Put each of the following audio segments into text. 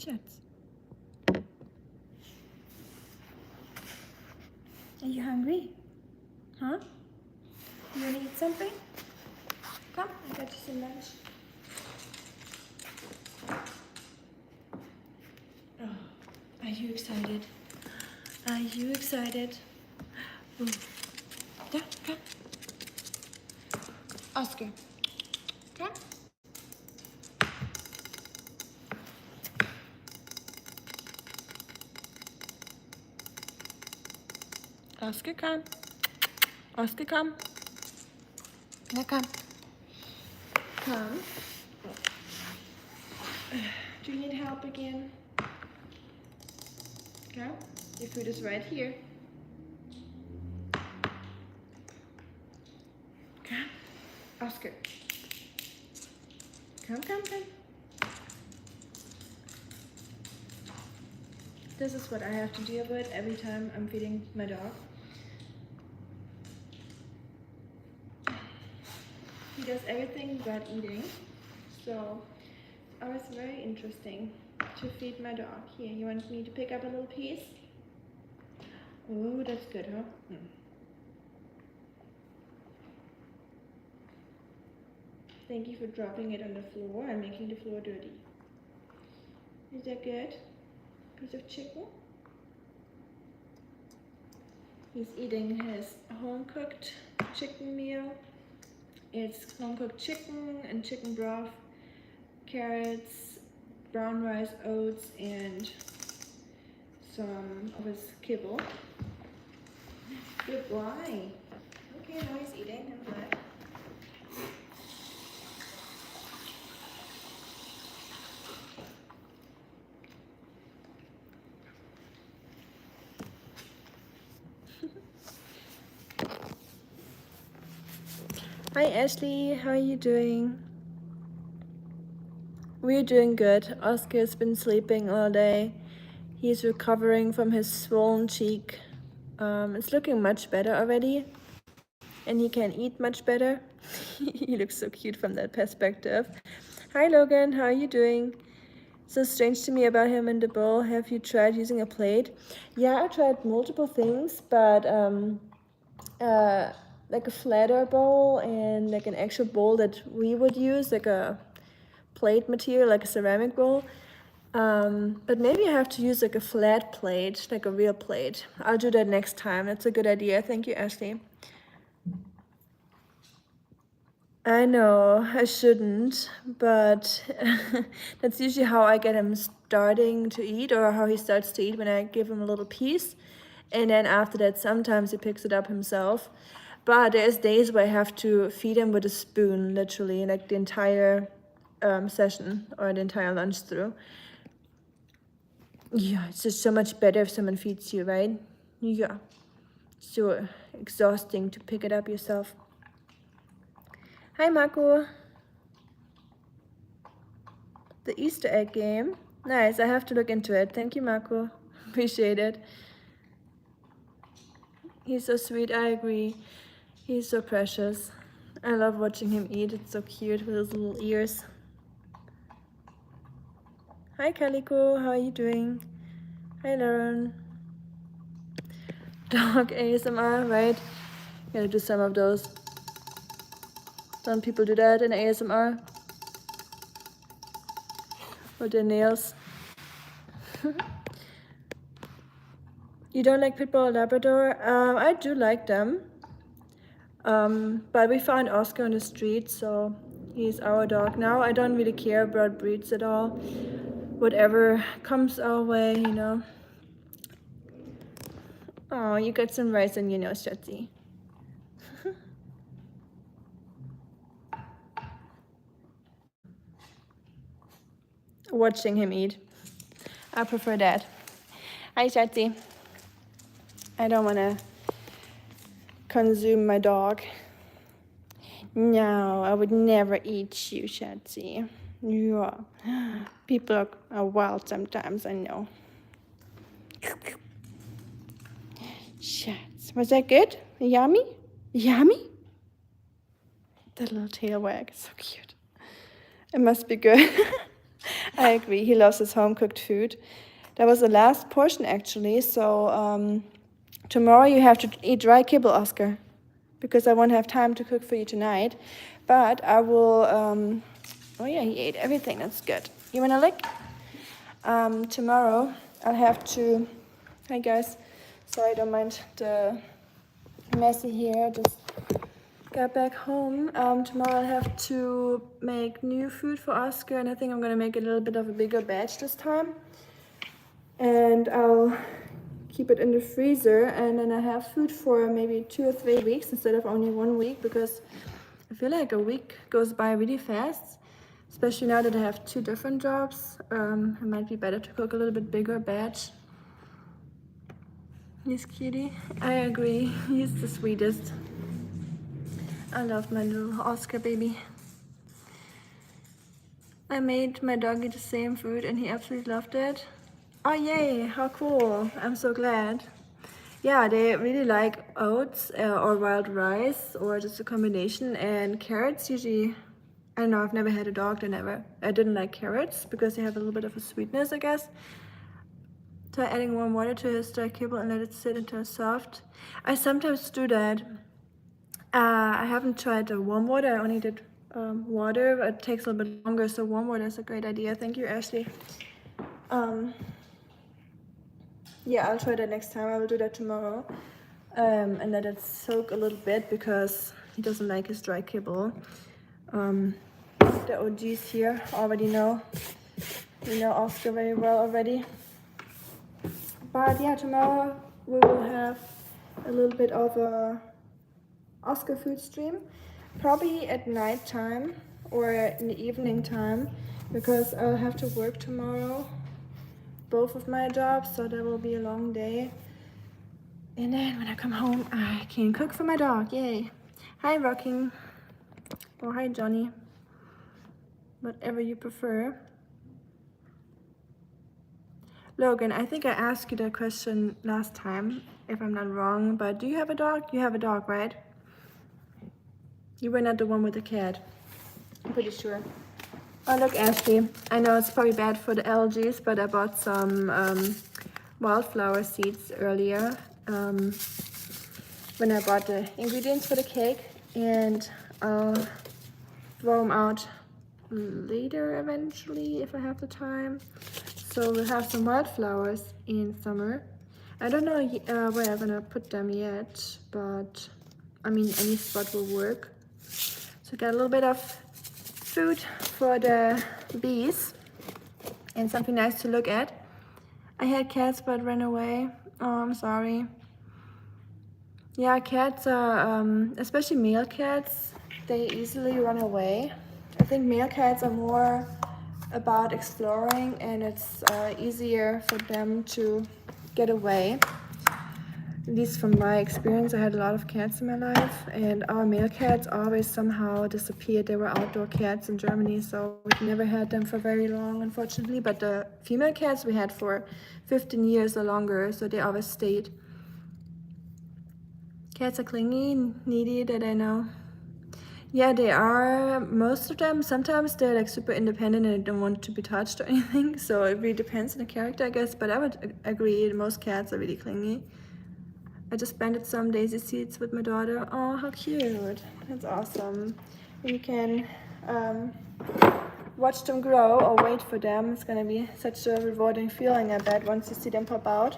Schatz. Are you hungry? Huh? You wanna eat something? Come, I got you some lunch. Oh, are you excited? Are you excited? Ooh. Yeah, come. Oskar, come. Oskar, come. Oskar, come. Now come. Come. Do you need help again? Come. Your food is right here. Come. Oskar. Come, come, come. This is what I have to deal with every time I'm feeding my dog. He does everything but eating, so it's always very interesting to feed my dog. Here, you want me to pick up a little piece? Oh, that's good, huh? Thank you for dropping it on the floor and making the floor dirty. Is that good? Piece of chicken? He's eating his home-cooked chicken meal. It's home-cooked chicken and chicken broth, carrots, brown rice, oats, and some of his kibble. Good boy. Okay, now he's eating. I'm glad. Hi Ashley, how are you doing? We're doing good. Oscar's been sleeping all day. He's recovering from his swollen cheek. It's looking much better already, and he can eat much better. He looks so cute from that perspective. Hi Logan, how are you doing? So strange to me about him in the bowl. Have you tried using a plate? Yeah, I tried multiple things, but like a flatter bowl and like an actual bowl that we would use, like a plate material, like a ceramic bowl. But maybe I have to use like a flat plate, like a real plate. I'll do that next time. That's a good idea. Thank you, Ashley. I know I shouldn't, but that's usually how I get him starting to eat, or how he starts to eat, when I give him a little piece. And then after that, sometimes he picks it up himself. But there's days where I have to feed him with a spoon, literally, like the entire session or the entire lunch through. Yeah, it's just so much better if someone feeds you, right? Yeah. So exhausting to pick it up yourself. Hi, Marco. The Easter egg game. Nice, I have to look into it. Thank you, Marco. Appreciate it. He's so sweet, I agree. He's so precious. I love watching him eat. It's so cute with his little ears. Hi, Calico. How are you doing? Hi, Lauren. Dog ASMR, right? Gotta do some of those. Some people do that in ASMR. With their nails. You don't like Pitbull or Labrador? I do like them. But we found Oscar on the street, so he's our dog now. I don't really care about breeds at all. Whatever comes our way, you know. Oh, you got some rice on your nose, Shotzi. Watching him eat. I prefer that. Hi, Shotzi. I don't want to consume my dog. No, I would never eat you, Shotzi. Yeah. People are wild sometimes, I know. Shats. Was that good? Yummy? Yummy? The little tail wag is so cute. It must be good. I agree. He loves his home-cooked food. That was the last portion, actually. So tomorrow you have to eat dry kibble, Oscar, because I won't have time to cook for you tonight. But I will... oh yeah, he ate everything. That's good. You want to lick? Tomorrow I'll have to... Hi, guys. Sorry, don't mind the messy hair. Just got back home. Tomorrow I'll have to make new food for Oscar, and I think I'm gonna make a little bit of a bigger batch this time. And I'll keep it in the freezer, and then I have food for maybe 2 or 3 weeks instead of only 1 week, because I feel like a week goes by really fast, especially now that I have 2 different jobs. It might be better to cook a little bit bigger batch. He's cutie. I agree. He's the sweetest. I love my little Oscar baby. I made my doggy the same food and he absolutely loved it. Oh yay, how cool. I'm so glad. Yeah, they really like oats or wild rice or just a combination, and carrots usually, I don't know, I've never had a dog that I didn't like carrots because they have a little bit of a sweetness, I guess. Try adding warm water to his dry kibble and let it sit until it's soft. I sometimes do that. I haven't tried the warm water, I only did water, but it takes a little bit longer, so warm water is a great idea. Thank you, Ashley. Yeah, I'll try that next time. I will do that tomorrow. And let it soak a little bit because he doesn't like his dry kibble. The OGs here already know. We know Oscar very well already. But yeah, tomorrow we will have a little bit of a Oscar food stream. Probably at night time or in the evening time, because I'll have to work tomorrow. Both of my jobs, so that will be a long day. And then when I come home, I can cook for my dog. Yay. Hi, Rocking. Or hi, Johnny. Whatever you prefer. Logan, I think I asked you that question last time, if I'm not wrong, but do you have a dog? You have a dog, right? You were not the one with the cat. I'm pretty sure. Oh, look, Ashley. I know it's probably bad for the allergies, but I bought some wildflower seeds earlier when I bought the ingredients for the cake, and I'll throw them out later eventually if I have the time. So we'll have some wildflowers in summer. I don't know where I'm gonna put them yet, but I mean any spot will work. So got a little bit of food for the bees and something nice to look at. I had cats but ran away. Oh, I'm sorry. Yeah, cats are, especially male cats, they easily run away. I think male cats are more about exploring, and it's easier for them to get away. At least from my experience, I had a lot of cats in my life, and our male cats always somehow disappeared. They were outdoor cats in Germany, so we never had them for very long, unfortunately. But the female cats we had for 15 years or longer, so they always stayed. Cats are clingy, needy, that I know. Yeah, they are, most of them. Sometimes they're like super independent and they don't want to be touched or anything, so it really depends on the character, I guess, but I would agree most cats are really clingy. I just planted some daisy seeds with my daughter. Oh, how cute. That's awesome. And you can watch them grow or wait for them. It's gonna be such a rewarding feeling, I bet, once you see them pop out.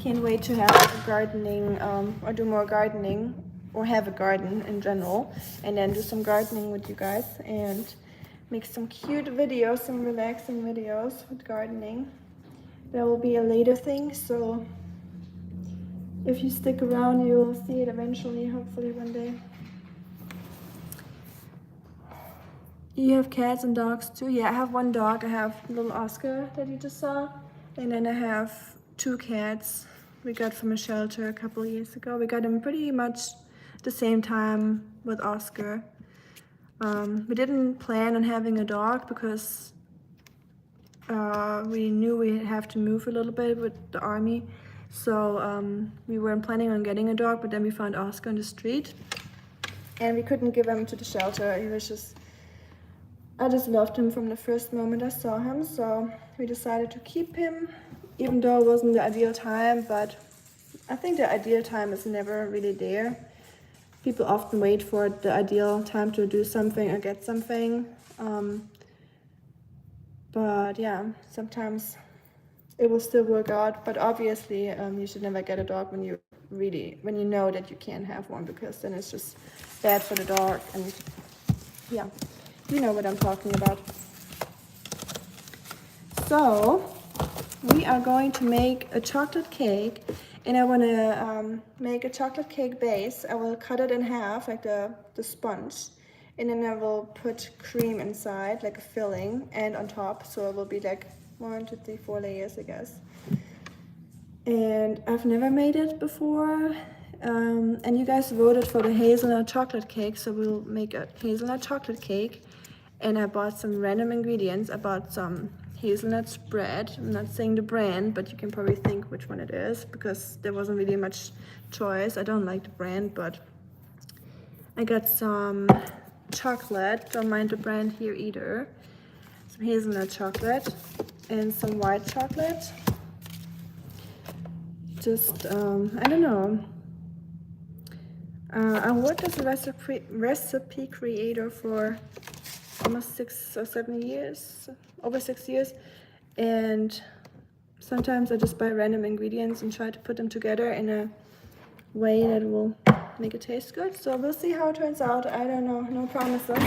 Can't wait to have gardening or do more gardening, or have a garden in general, and then do some gardening with you guys and make some cute videos, some relaxing videos with gardening. That will be a later thing, so if you stick around you will see it eventually, hopefully one day. You have cats and dogs too? Yeah, I have one dog. I have little Oskar that you just saw, and then I have 2 cats we got from a shelter a couple of years ago. We got them pretty much the same time with Oskar. We didn't plan on having a dog because we knew we'd have to move a little bit with the army. So we weren't planning on getting a dog, but then we found Oscar on the street and we couldn't give him to the shelter. He was just, I just loved him from the first moment I saw him, so we decided to keep him, even though it wasn't the ideal time, but I think the ideal time is never really there. People often wait for the ideal time to do something or get something. But yeah, sometimes it will still work out. But obviously, you should never get a dog when you know that you can't have one, because then it's just bad for the dog. And yeah, you know what I'm talking about. So we are going to make a chocolate cake, and I want to make a chocolate cake base. I will cut it in half, like the sponge, and then I will put cream inside, like a filling, and on top, so it will be like 1, 2, 3, 4 layers, I guess. And I've never made it before, and you guys voted for the hazelnut chocolate cake, so we'll make a hazelnut chocolate cake. And I bought some random ingredients. I bought some hazelnut spread. I'm not saying the brand, but you can probably think which one it is, because there wasn't really much choice. I don't like the brand, but I got some chocolate. Don't mind the brand here either. Some hazelnut chocolate and some white chocolate. Just, I don't know. I worked as a recipe creator for almost 6 or 7 years, over 6 years, and sometimes I just buy random ingredients and try to put them together in a way that will make it taste good. So we'll see how it turns out. I don't know, no promises.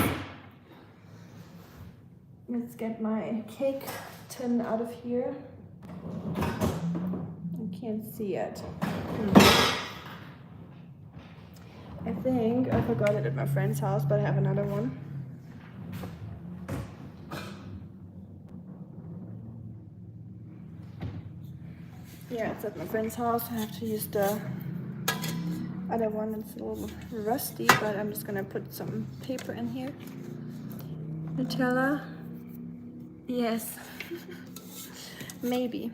Let's get my cake tin out of here. I can't see it. I think I forgot it at my friend's house, but I have another one. Yeah, it's at my friend's house. I have to use the other one. It's a little rusty, but I'm just gonna put some paper in here. Nutella. Yes. Maybe.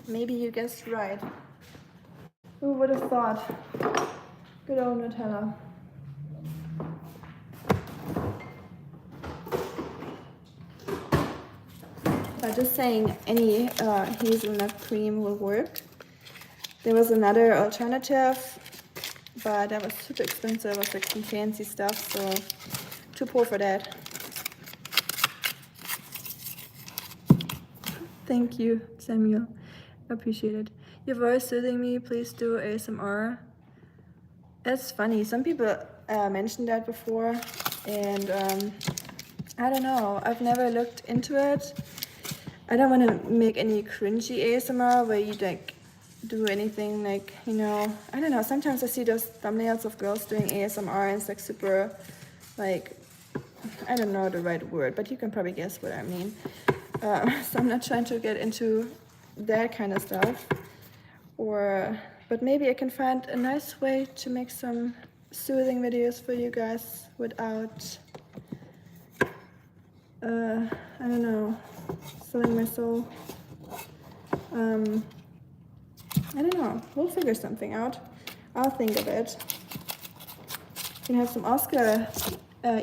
Maybe you guessed right. Who would have thought? Good old Nutella. But just saying, any hazelnut cream will work. There was another alternative, but that was super expensive. It was like some fancy stuff, so too poor for that. Thank you, Samuel. I appreciate it. Your voice soothing me. Please do ASMR. That's funny. Some people mentioned that before, and I don't know. I've never looked into it. I don't want to make any cringy ASMR where you like do anything like, you know, I don't know. Sometimes I see those thumbnails of girls doing ASMR and it's like super, like, I don't know the right word, but you can probably guess what I mean. So I'm not trying to get into that kind of stuff, but maybe I can find a nice way to make some soothing videos for you guys without, I don't know, selling my soul. I don't know, we'll figure something out. I'll think of it. You can have some Oskar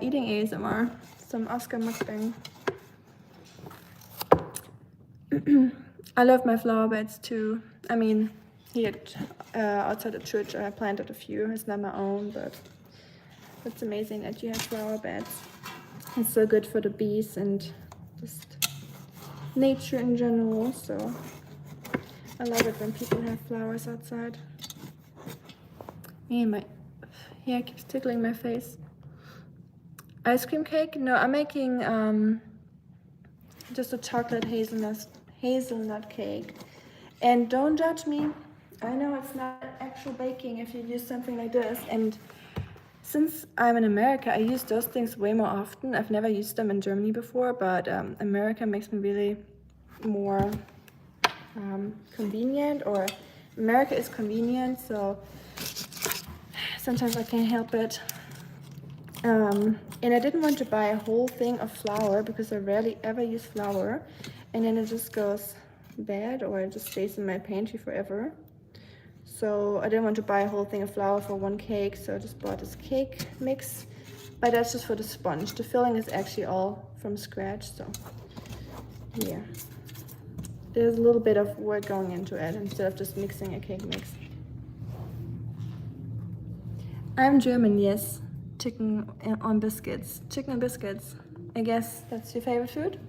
eating ASMR, some Oskar mukbang. I love my flower beds too. I mean, here outside the church I planted a few. It's not my own, but it's amazing that you have flower beds. It's so good for the bees and just nature in general, so I love it when people have flowers outside. Man, my hair keeps tickling my face. Ice cream cake? No, I'm making just a chocolate hazelnut cake. And don't judge me. I know it's not actual baking if you use something like this. And since I'm in America, I use those things way more often. I've never used them in Germany before, but America makes me really more convenient, or America is convenient, so sometimes I can't help it. And I didn't want to buy a whole thing of flour because I rarely ever use flour, and then it just goes bad, or it just stays in my pantry forever. So I didn't want to buy a whole thing of flour for one cake, so I just bought this cake mix. But that's just for the sponge. The filling is actually all from scratch, so yeah. There's a little bit of work going into it instead of just mixing a cake mix. I'm German, yes. Chicken on biscuits. Chicken and biscuits. I guess that's your favorite food?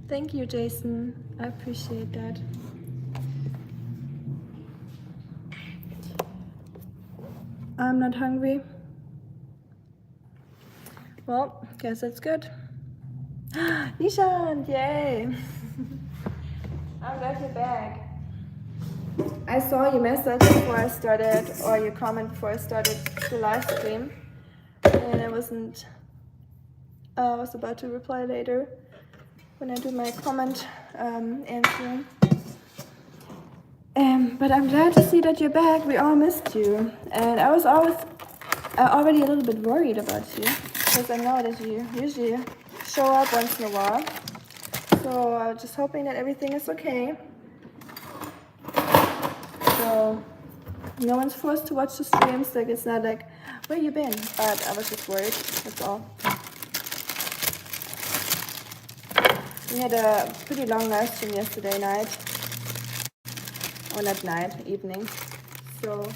Thank you, Jason. I appreciate that. I'm not hungry. Well, guess that's good. Nishan, yay! I'm glad you're back. I saw your message before I started, or your comment before I started the live stream, and I was about to reply later when I do my comment answering. But I'm glad to see that you're back. We all missed you, and I was already a little bit worried about you, because I know that you usually show up once in a while. So I was just hoping that everything is okay. So no one's forced to watch the streams. Like, it's not like, where you been? But I was just worried, that's all. We had a pretty long live stream yesterday night. Or not night, evening. So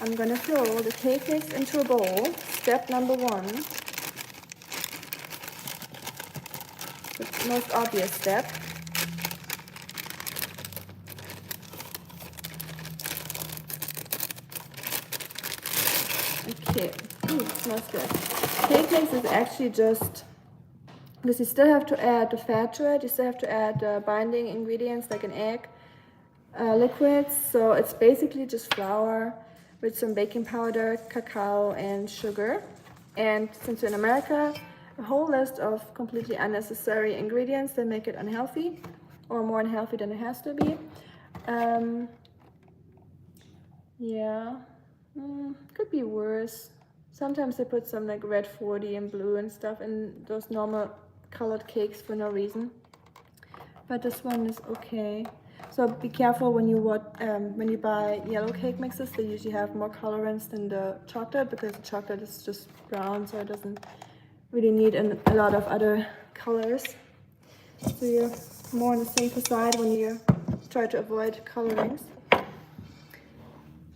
I'm gonna throw the cake mix into a bowl. Step number 1. The most obvious step. Okay, ooh, it smells good. Cake mix is actually just, because you still have to add the fat to it, you still have to add the binding ingredients like an egg, liquids. So it's basically just flour with some baking powder, cacao, and sugar. And since you're in America, a whole list of completely unnecessary ingredients that make it unhealthy, or more unhealthy than it has to be. Yeah. Could be worse. Sometimes they put some like red 40 and blue and stuff in those normal colored cakes for no reason. But this one is okay. So be careful when you buy yellow cake mixes. They usually have more colorants than the chocolate, because the chocolate is just brown, so it doesn't really need a lot of other colors. So you're more on the safer side when you try to avoid colorings.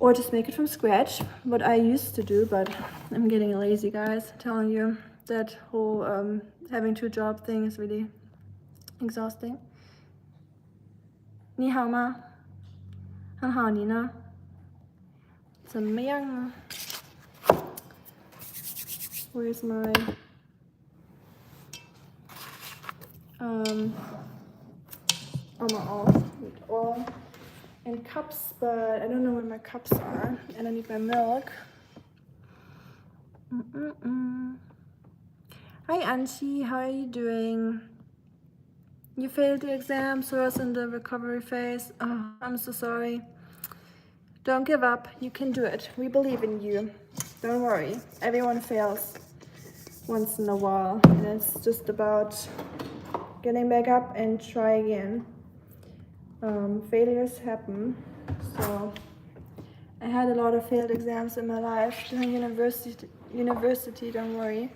Or just make it from scratch, what I used to do, but I'm getting lazy, guys. I'm telling you, that whole having 2-job thing is really exhausting. 你好吗？很好，你呢？怎么样呢？ Where's my oil and cups, but I don't know where my cups are, and I need my milk. Hi Anchi, how are you doing? You failed the exam, so I was in the recovery phase. Oh, I'm so sorry. Don't give up, you can do it. We believe in you. Don't worry, everyone fails once in a while, and it's just about getting back up and try again. Failures happen, so I had a lot of failed exams in my life during university, don't worry,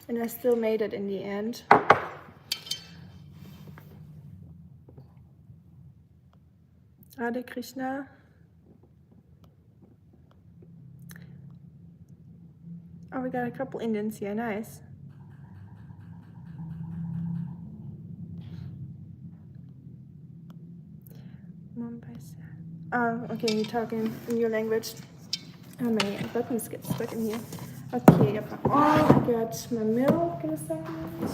and I still made it in the end. Radhe Krishna. Oh, we got a couple Indians here, nice. Oh, okay, you're talking in your language. Oh, my buttons get stuck in here. Okay, I got my milk in a second.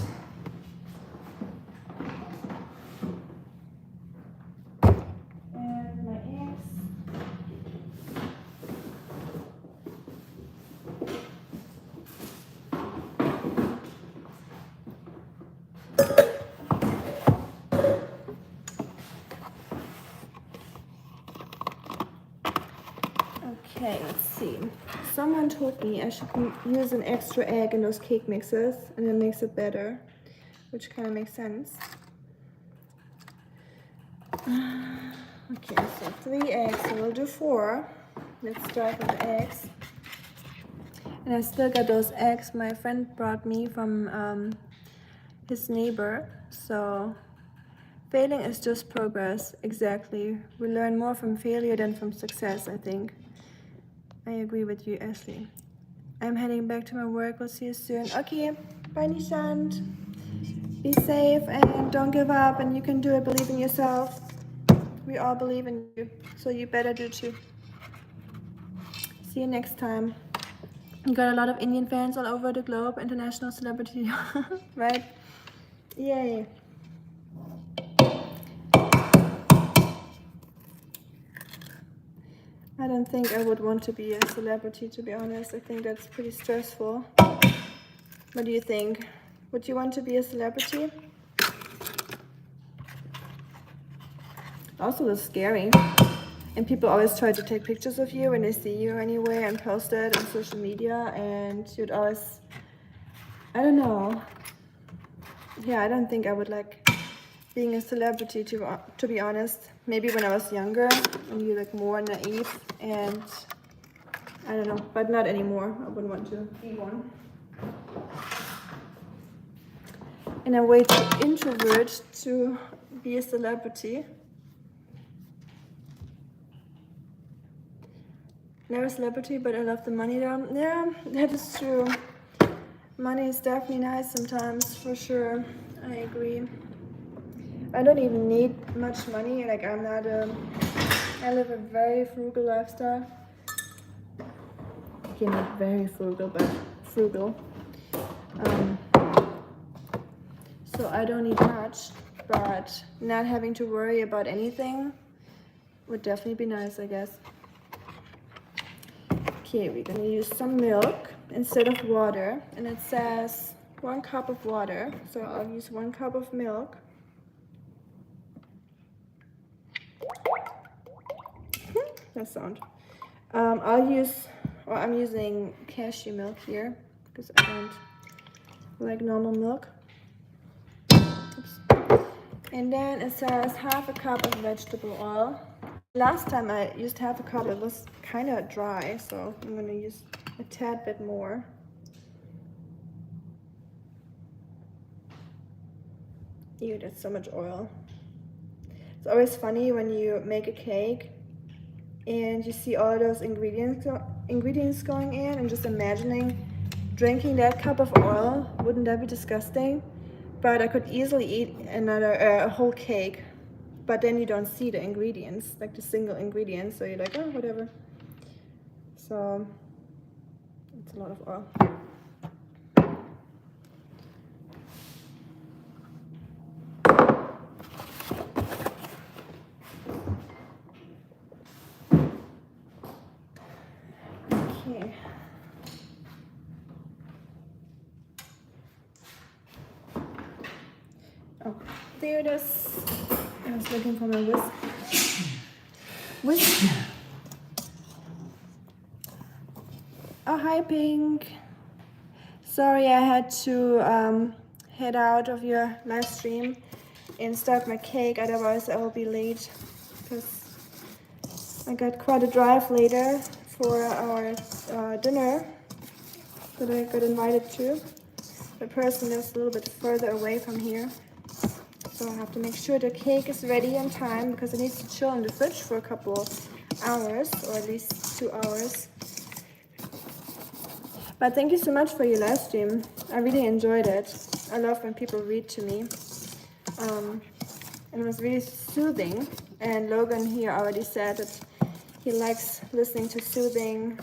And my eggs. Okay, let's see. Someone told me I should use an extra egg in those cake mixes, and it makes it better, which kind of makes sense. Okay, so 3 eggs, so we'll do 4. Let's start with eggs. And I still got those eggs my friend brought me from his neighbor. So failing is just progress, exactly. We learn more from failure than from success, I think. I agree with you, Ashley. I'm heading back to my work. We'll see you soon. Okay, bye Nishant. Be safe and don't give up, and you can do it. Believe in yourself. We all believe in you, so you better do too. See you next time. You got a lot of Indian fans all over the globe, international celebrity, right? Yay. I don't think I would want to be a celebrity, to be honest. I think that's pretty stressful. What do you think? Would you want to be a celebrity? Also, it's scary. And people always try to take pictures of you when they see you anywhere and post it on social media, and you'd always, I don't know. Yeah, I don't think I would like being a celebrity, to be honest. Maybe when I was younger and you're like more naive, and I don't know, but not anymore. I wouldn't want to be one. And I'm way too introvert to be a celebrity. Never a celebrity, but I love the money though. Yeah, that is true. Money is definitely nice sometimes, for sure. I agree. I don't even need much money. Like, I live a very frugal lifestyle. Okay, not very frugal, but frugal. So I don't need much, but not having to worry about anything would definitely be nice, I guess. Okay, we're gonna use some milk instead of water, and it says 1 cup of water, so I'll use 1 cup of milk. That sound. I'm using cashew milk here because I don't like normal milk. Oops. And then it says 1/2 cup of vegetable oil. Last time I used 1/2 cup, it was kind of dry, so I'm gonna use a tad bit more. Ew, that's so much oil. It's always funny when you make a cake and you see all those ingredients going in, and just imagining drinking that cup of oil. Wouldn't that be disgusting? But I could easily eat a whole cake, but then you don't see the ingredients, like the single ingredients, so you're like, oh, whatever. So it's a lot of oil. Okay. Oh, there it is. I was looking for my whisk. Oh, hi, Pink. Sorry, I had to head out of your live stream and start my cake, otherwise I will be late because I got quite a drive later for our dinner that I got invited to. The person is a little bit further away from here, so I have to make sure the cake is ready in time because it needs to chill in the fridge for a couple hours, or at least 2 hours. But thank you so much for your live stream. I really enjoyed it. I love when people read to me. And it was really soothing. And Logan here already said that he likes listening to soothing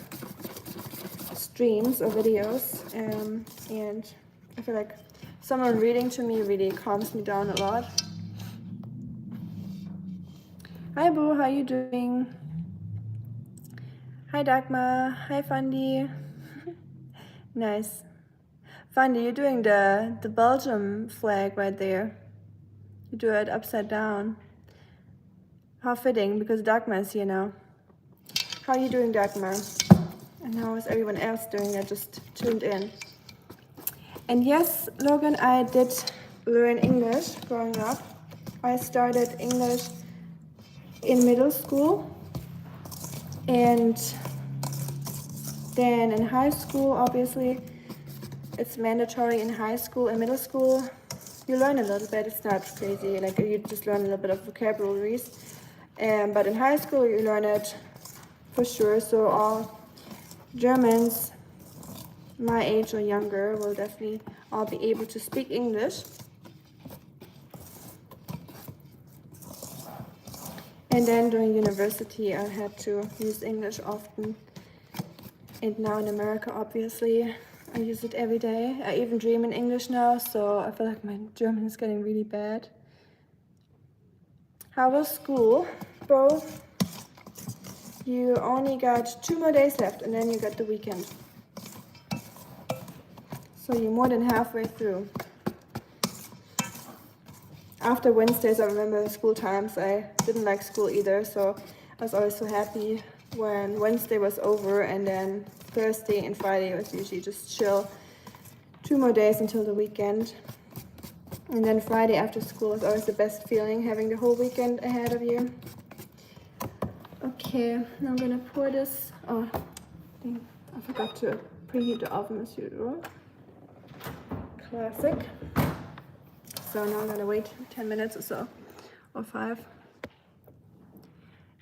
streams or videos. And I feel like someone reading to me really calms me down a lot. Hi Boo, how you doing? Hi Dagmar, hi Fandi. Nice. Fandi, you're doing the Belgium flag right there. You do it upside down. How fitting, because Dagmar is here now. How are you doing, Dagmar? And how is everyone else doing that just tuned in? And yes, Logan, I did learn English growing up. I started English in middle school, and then in high school, obviously, it's mandatory in high school and middle school. You learn a little bit, it's not crazy, like you just learn a little bit of vocabularies. But in high school, you learn it for sure, so all Germans my age or younger will definitely all be able to speak English. And then during university, I had to use English often. And now in America, obviously, I use it every day. I even dream in English now, so I feel like my German is getting really bad. How was school, bro? You only got 2 more days left, and then you got the weekend. So you're more than halfway through. After Wednesdays, I remember the school times, I didn't like school either, so I was always so happy when Wednesday was over, and then Thursday and Friday was usually just chill. 2 more days until the weekend. And then Friday after school is always the best feeling, having the whole weekend ahead of you. Okay, now I'm gonna pour this. Oh, I forgot to preheat the oven as usual. Classic. So now I'm gonna wait 10 minutes or so, or 5.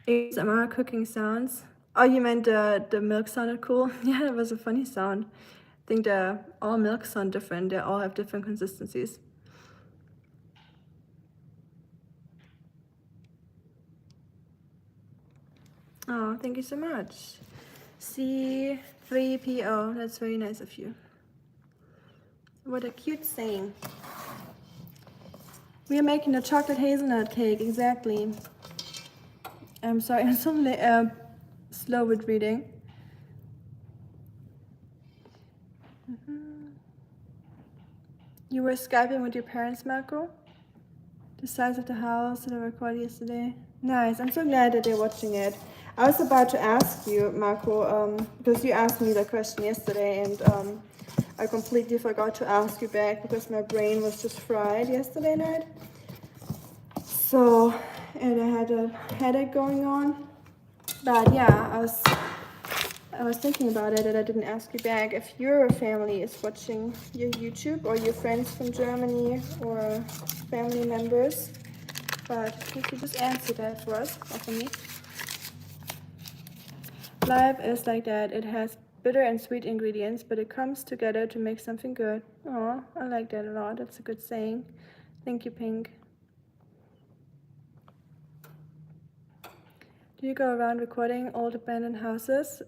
ASMR cooking sounds. Oh, you meant the milk sounded cool? Yeah, that was a funny sound. I think all milks sound different. They all have different consistencies. Oh, thank you so much. C3PO, that's very nice of you. What a cute saying. We are making a chocolate hazelnut cake, exactly. I'm sorry, I'm so slow with reading. You were Skyping with your parents, Marco? The size of the house that I recorded yesterday. Nice, I'm so glad that they're watching it. I was about to ask you, Marco, because you asked me that question yesterday, and I completely forgot to ask you back because my brain was just fried yesterday night. So, and I had a headache going on. But yeah, I was thinking about it, and I didn't ask you back if your family is watching your YouTube, or your friends from Germany, or family members. But if you just answer that for us, or for me. Life is like that. It has bitter and sweet ingredients, but it comes together to make something good. Oh, I like that a lot. That's a good saying. Thank you, Pink. Do you go around recording old abandoned houses?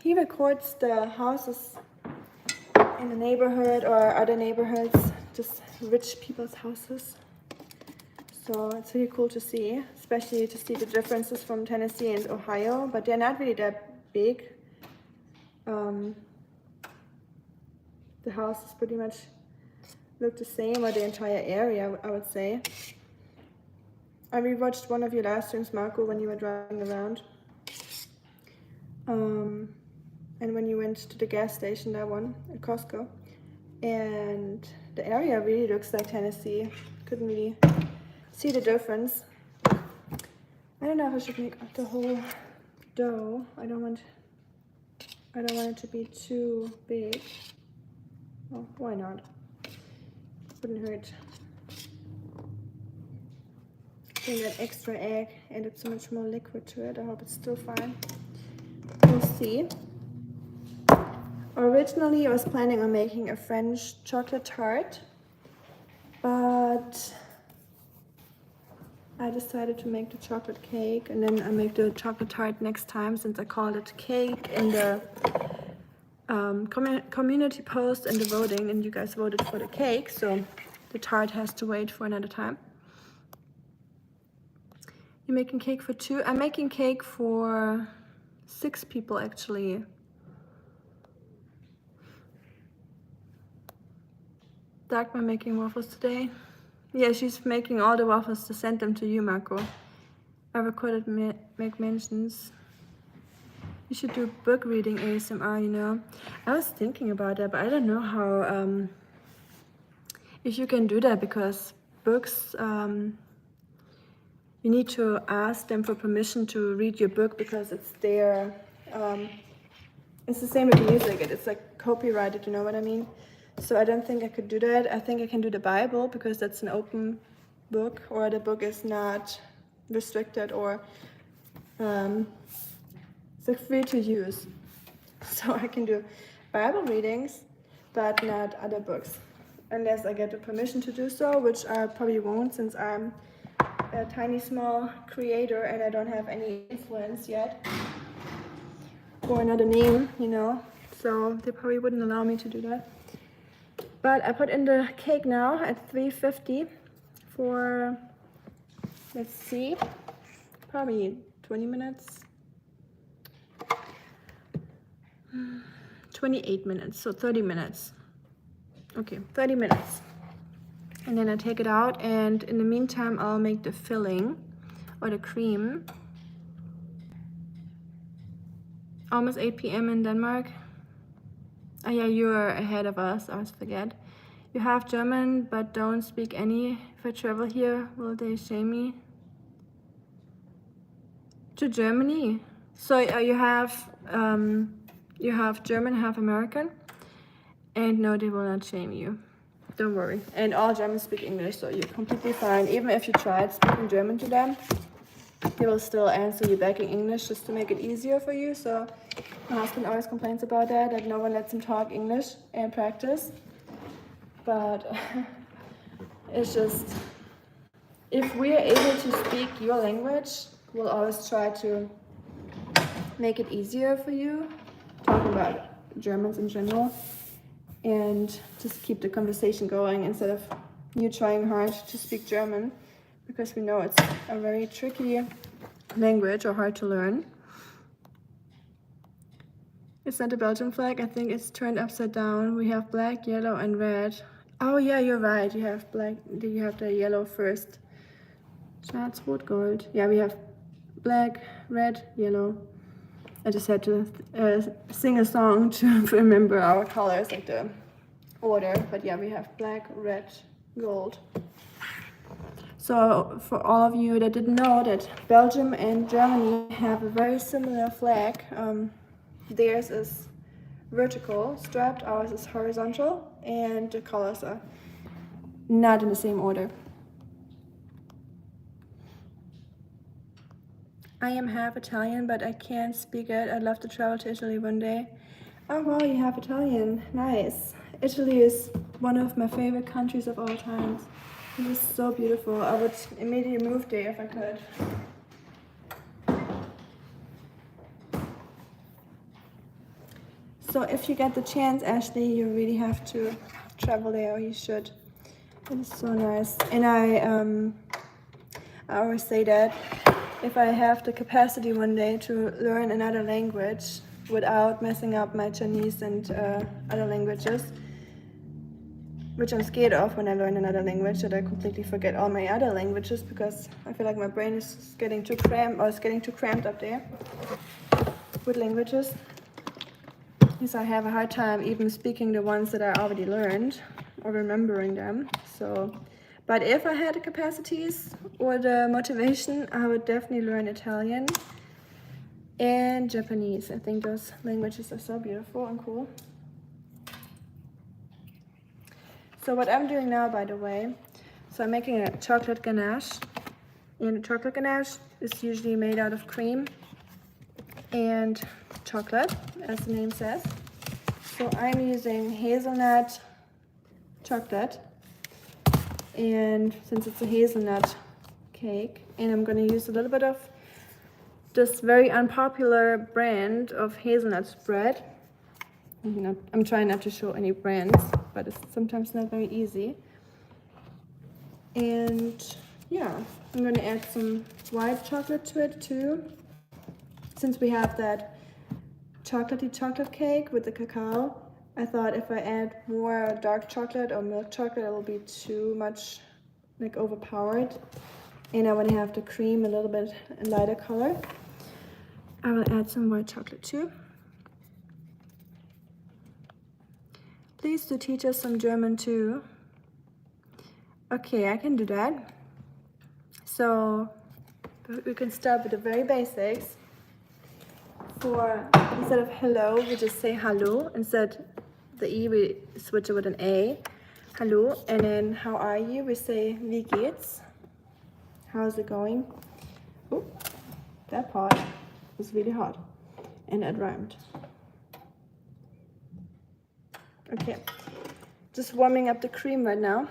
He records the houses in the neighborhood or other neighborhoods, just rich people's houses. So it's really cool to see, especially to see the differences from Tennessee and Ohio, but they're not really that big. The houses pretty much look the same, or the entire area, I would say. I rewatched one of your live streams, Marco, when you were driving around. And when you went to the gas station, that one, at Costco. And the area really looks like Tennessee. Couldn't really see the difference. I don't know if I should make the whole dough. I don't want it to be too big. Oh, why not? Wouldn't hurt. I think that extra egg added so much more liquid to it. I hope it's still fine. We'll see. Originally, I was planning on making a French chocolate tart, but I decided to make the chocolate cake, and then I make the chocolate tart next time, since I called it cake in the community post and the voting, and you guys voted for the cake, so the tart has to wait for another time. You're making cake for 2? I'm making cake for 6 people, actually. Dagmar making waffles today. Yeah, she's making all the waffles to send them to you, Marco. I recorded make mentions. You should do book reading ASMR, you know. I was thinking about that, but I don't know how, if you can do that, because books, you need to ask them for permission to read your book because it's their, it's the same with music, it's like copyrighted, you know what I mean? So I don't think I could do that. I think I can do the Bible because that's an open book, or the book is not restricted, or it's like free to use. So I can do Bible readings, but not other books, unless I get the permission to do so, which I probably won't since I'm a tiny small creator and I don't have any influence yet, or another name, you know, so they probably wouldn't allow me to do that. But I put in the cake now at 350 for, let's see, probably 20 minutes. 28 minutes, so 30 minutes. Okay, 30 minutes. And then I take it out, and in the meantime I'll make the filling or the cream. Almost 8 p.m. in Denmark. Oh yeah, you're ahead of us, I always forget. You have German but don't speak any. If I travel here, will they shame me? To Germany? So you have German, half American, and no, they will not shame you. Don't worry. And all Germans speak English, so you're completely fine. Even if you tried speaking German to them, they will still answer you back in English just to make it easier for you. So my husband always complains about that no one lets him talk English and practice. But it's just, if we are able to speak your language, we'll always try to make it easier for you, talking about Germans in general, and just keep the conversation going instead of you trying hard to speak German, because we know it's a very tricky language or hard to learn. It's not the Belgian flag, I think it's turned upside down. We have black, yellow, and red. Oh yeah, you're right, you have black, you have the yellow first. Schwarz, Rot, Gold. Yeah, we have black, red, yellow. I just had to sing a song to remember our colors, like the order. But yeah, we have black, red, gold. So for all of you that didn't know, that Belgium and Germany have a very similar flag. Theirs is vertical, strapped, ours is horizontal, and the colors are not in the same order. I am half Italian, but I can't speak it. I'd love to travel to Italy one day. Oh wow, you have Italian. Nice. Italy is one of my favorite countries of all times. It is so beautiful. I would immediately move there if I could. So if you get the chance, Ashley, you really have to travel there, or you should. It is so nice. And I always say that if I have the capacity one day to learn another language without messing up my Chinese and other languages, which I'm scared of when I learn another language, that I completely forget all my other languages because I feel like my brain is getting too cramped, or it's getting too cramped up there with languages. Because I have a hard time even speaking the ones that I already learned or remembering them. So, but if I had the capacities or the motivation, I would definitely learn Italian and Japanese. I think those languages are so beautiful and cool. So what I'm doing now, by the way, so I'm making a chocolate ganache. And chocolate ganache is usually made out of cream and chocolate, as the name says. So I'm using hazelnut chocolate, and since it's a hazelnut cake, and I'm going to use a little bit of this very unpopular brand of hazelnut spread. You know, I'm trying not to show any brands, but it's sometimes not very easy. And yeah, I'm going to add some white chocolate to it too, since we have that chocolatey chocolate cake with the cacao. I thought if I add more dark chocolate or milk chocolate, it will be too much, like, overpowered. And I want to have the cream a little bit lighter color. I will add some white chocolate too. Please do teach us some German too. Okay, I can do that. So But we can start with the very basics. For instead of hello, we just say hallo. Instead the E, we switch it with an A. Hallo. And then how are you? We say wie geht's? How's it going? Oh, that part was really hard. And it rhymed. Okay. Just warming up the cream right now.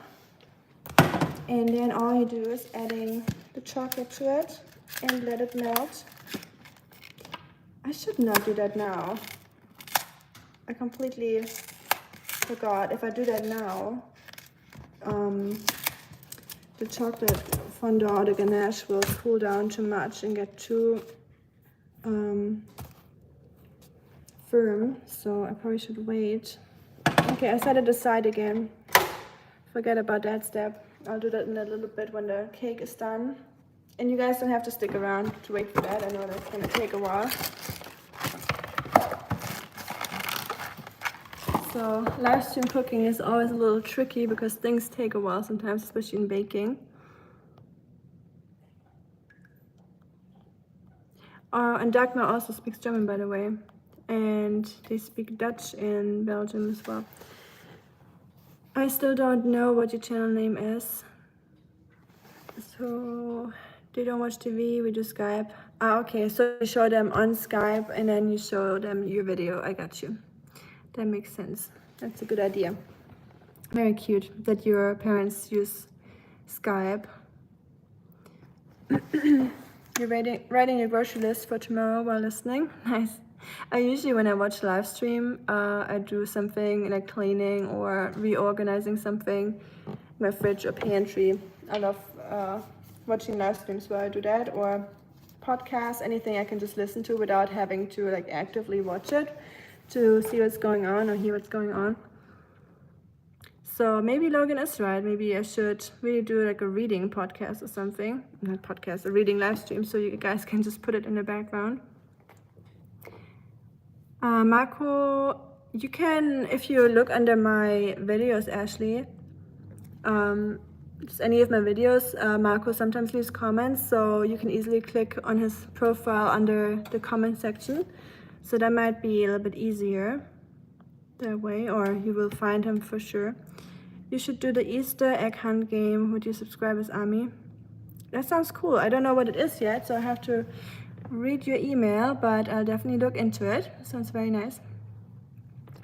And then all you do is adding the chocolate to it and let it melt. I should not do that now. I completely forgot. If I do that now, the chocolate fondant or the ganache will cool down too much and get too firm. So I probably should wait. Okay, I set it aside again. Forget about that step. I'll do that in a little bit when the cake is done. And you guys don't have to stick around to wait for that. I know that's gonna take a while. So live stream cooking is always a little tricky because things take a while sometimes, especially in baking. And Dagmar also speaks German, by the way. And they speak Dutch in Belgium as well. I still don't know what your channel name is. So they don't watch TV, we do Skype. Ah, okay, so you show them on Skype and then you show them your video. I got you. That makes sense. That's a good idea. Very cute that your parents use Skype. You're writing a grocery list for tomorrow while listening. Nice. I usually, when I watch live stream, I do something like cleaning or reorganizing something, my fridge or pantry. I love watching live streams where I do that, or podcasts, anything I can just listen to without having to like actively watch it to see what's going on or hear what's going on. So maybe Logan is right. Maybe I should really do like a reading podcast or something. Not podcast, a reading live stream, so you guys can just put it in the background. Marco, you can, if you look under my videos, Ashley, just any of my videos, Marco sometimes leaves comments, so you can easily click on his profile under the comment section. So that might be a little bit easier that way, or you will find him for sure. You should do the Easter egg hunt game with your subscribers army. That sounds cool. I don't know what it is yet, so I have to read your email, but I'll definitely look into it. Sounds very nice.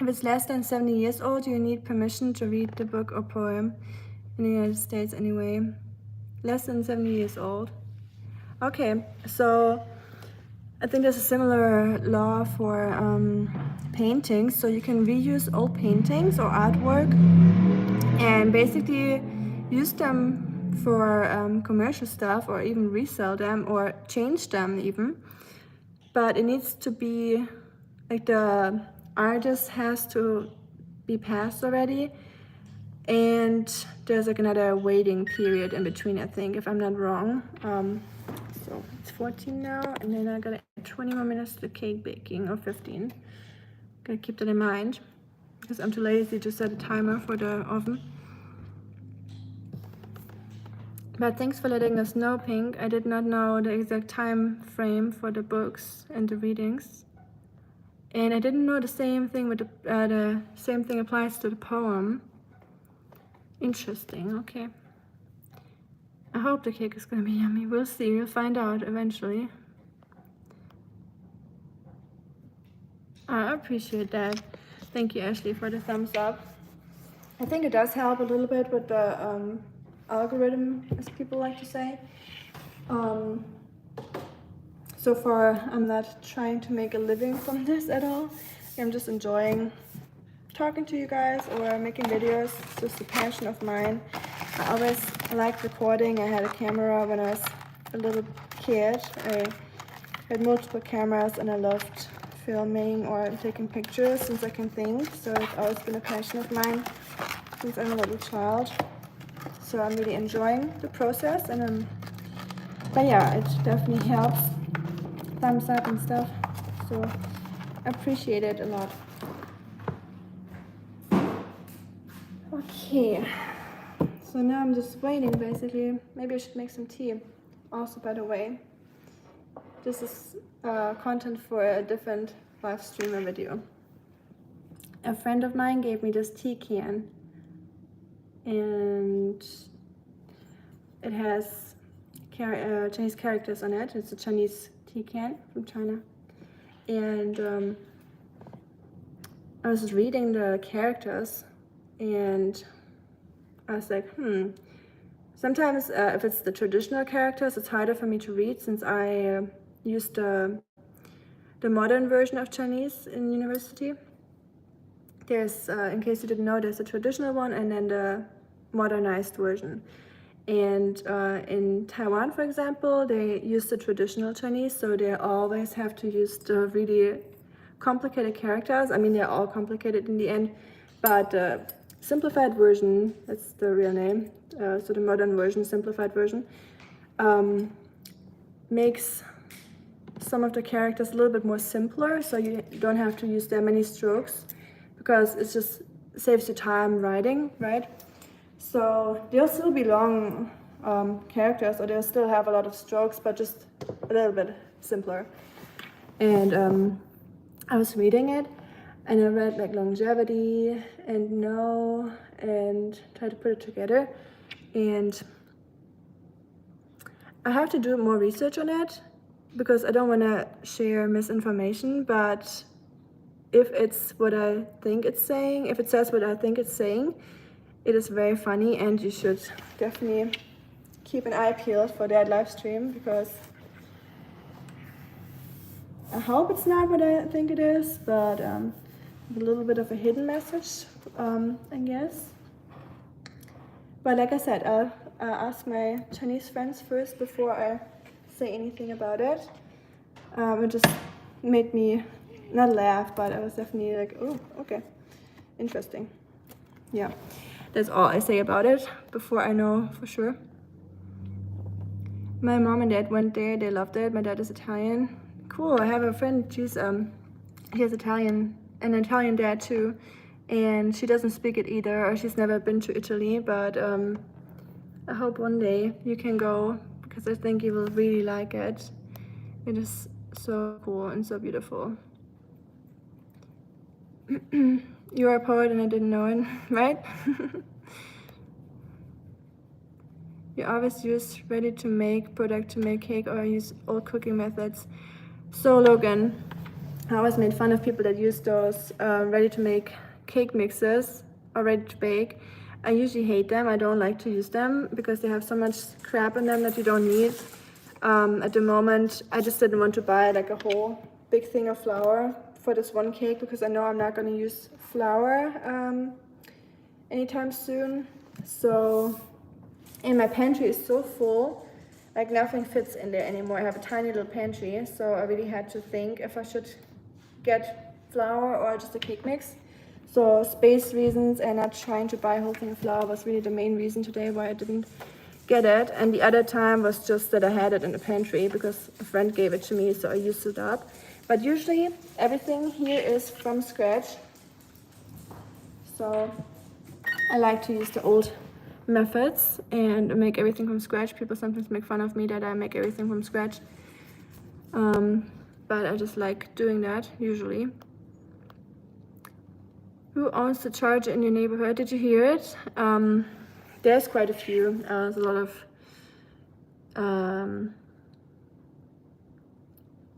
If it's less than 70 years old, you need permission to read the book or poem in the United States anyway. Less than 70 years old. Okay, so I think there's a similar law for paintings. So you can reuse old paintings or artwork and basically use them for commercial stuff, or even resell them or change them even. But it needs to be like the artist has to be passed already, and there's like another waiting period in between, I think, if I'm not wrong. So it's 14 now, and then I gotta add 20 more minutes to the cake baking, or 15. Gotta keep that in mind because I'm too lazy to set a timer for the oven. But thanks for letting us know, Pink. I did not know the exact time frame for the books and the readings. And I didn't know the same thing with the same thing applies to the poem. Interesting, okay. I hope the cake is gonna be yummy. We'll see, we'll find out eventually. I appreciate that. Thank you, Ashley, for the thumbs up. I think it does help a little bit with the algorithm, as people like to say. So far, I'm not trying to make a living from this at all. I'm just enjoying talking to you guys or making videos. It's just a passion of mine. I always liked recording. I had a camera when I was a little kid. I had multiple cameras and I loved filming or taking pictures since I can think. So it's always been a passion of mine since I'm a little child. So I'm really enjoying the process, and but yeah, it definitely helps. Thumbs up and stuff. So I appreciate it a lot. Okay, so now I'm just waiting basically. Maybe I should make some tea also, by the way. This is content for a different live stream or video. A friend of mine gave me this tea can, and it has Chinese characters on it. It's a Chinese tea can from China. And I was reading the characters, and I was like, sometimes if it's the traditional characters, it's harder for me to read since I used the modern version of Chinese in university. There's, in case you didn't know, there's a traditional one and then the modernized version. And in Taiwan, for example, they use the traditional Chinese, so they always have to use the really complicated characters. I mean, they're all complicated in the end, but the simplified version, that's the real name, so the modern version, simplified version, makes some of the characters a little bit more simpler, so you don't have to use that many strokes, because it just saves you time writing, right? So they'll still be long characters, or they'll still have a lot of strokes, but just a little bit simpler. And I was reading it, and I read like longevity and no, and tried to put it together. And I have to do more research on it, because I don't want to share misinformation, but if it's what I think it's saying, if it says what I think it's saying, it is very funny, and you should definitely keep an eye peeled for that live stream, because I hope it's not what I think it is, but a little bit of a hidden message, I guess. But like I said, I'll ask my Chinese friends first before I say anything about it. It just made me not laugh, but I was definitely like, oh, okay, interesting. Yeah, that's all I say about it before I know for sure. My mom and dad went there, they loved it. My dad is Italian. Cool, I have a friend, he has Italian, an Italian dad too, and she doesn't speak it either, or she's never been to Italy, but I hope one day you can go, because I think you will really like it. It is so cool and so beautiful. You're a poet and I didn't know it, right? You always use ready-to-make product to make cake, or use old cooking methods. So Logan, I always made fun of people that use those ready-to-make cake mixes or ready-to-bake. I usually hate them. I don't like to use them because they have so much crap in them that you don't need. At the moment, I just didn't want to buy like a whole big thing of flour for this one cake, because I know I'm not going to use flour anytime soon. So, and my pantry is so full, like nothing fits in there anymore. I have a tiny little pantry, so I really had to think if I should get flour or just a cake mix. So space reasons and not trying to buy a whole thing of flour was really the main reason today why I didn't get it. And the other time was just that I had it in the pantry because a friend gave it to me, so I used it up. But usually everything here is from scratch. So I like to use the old methods and make everything from scratch. People sometimes make fun of me that I make everything from scratch. But I just like doing that usually. Who owns the charger in your neighborhood? Did you hear it? There's quite a few. There's a lot of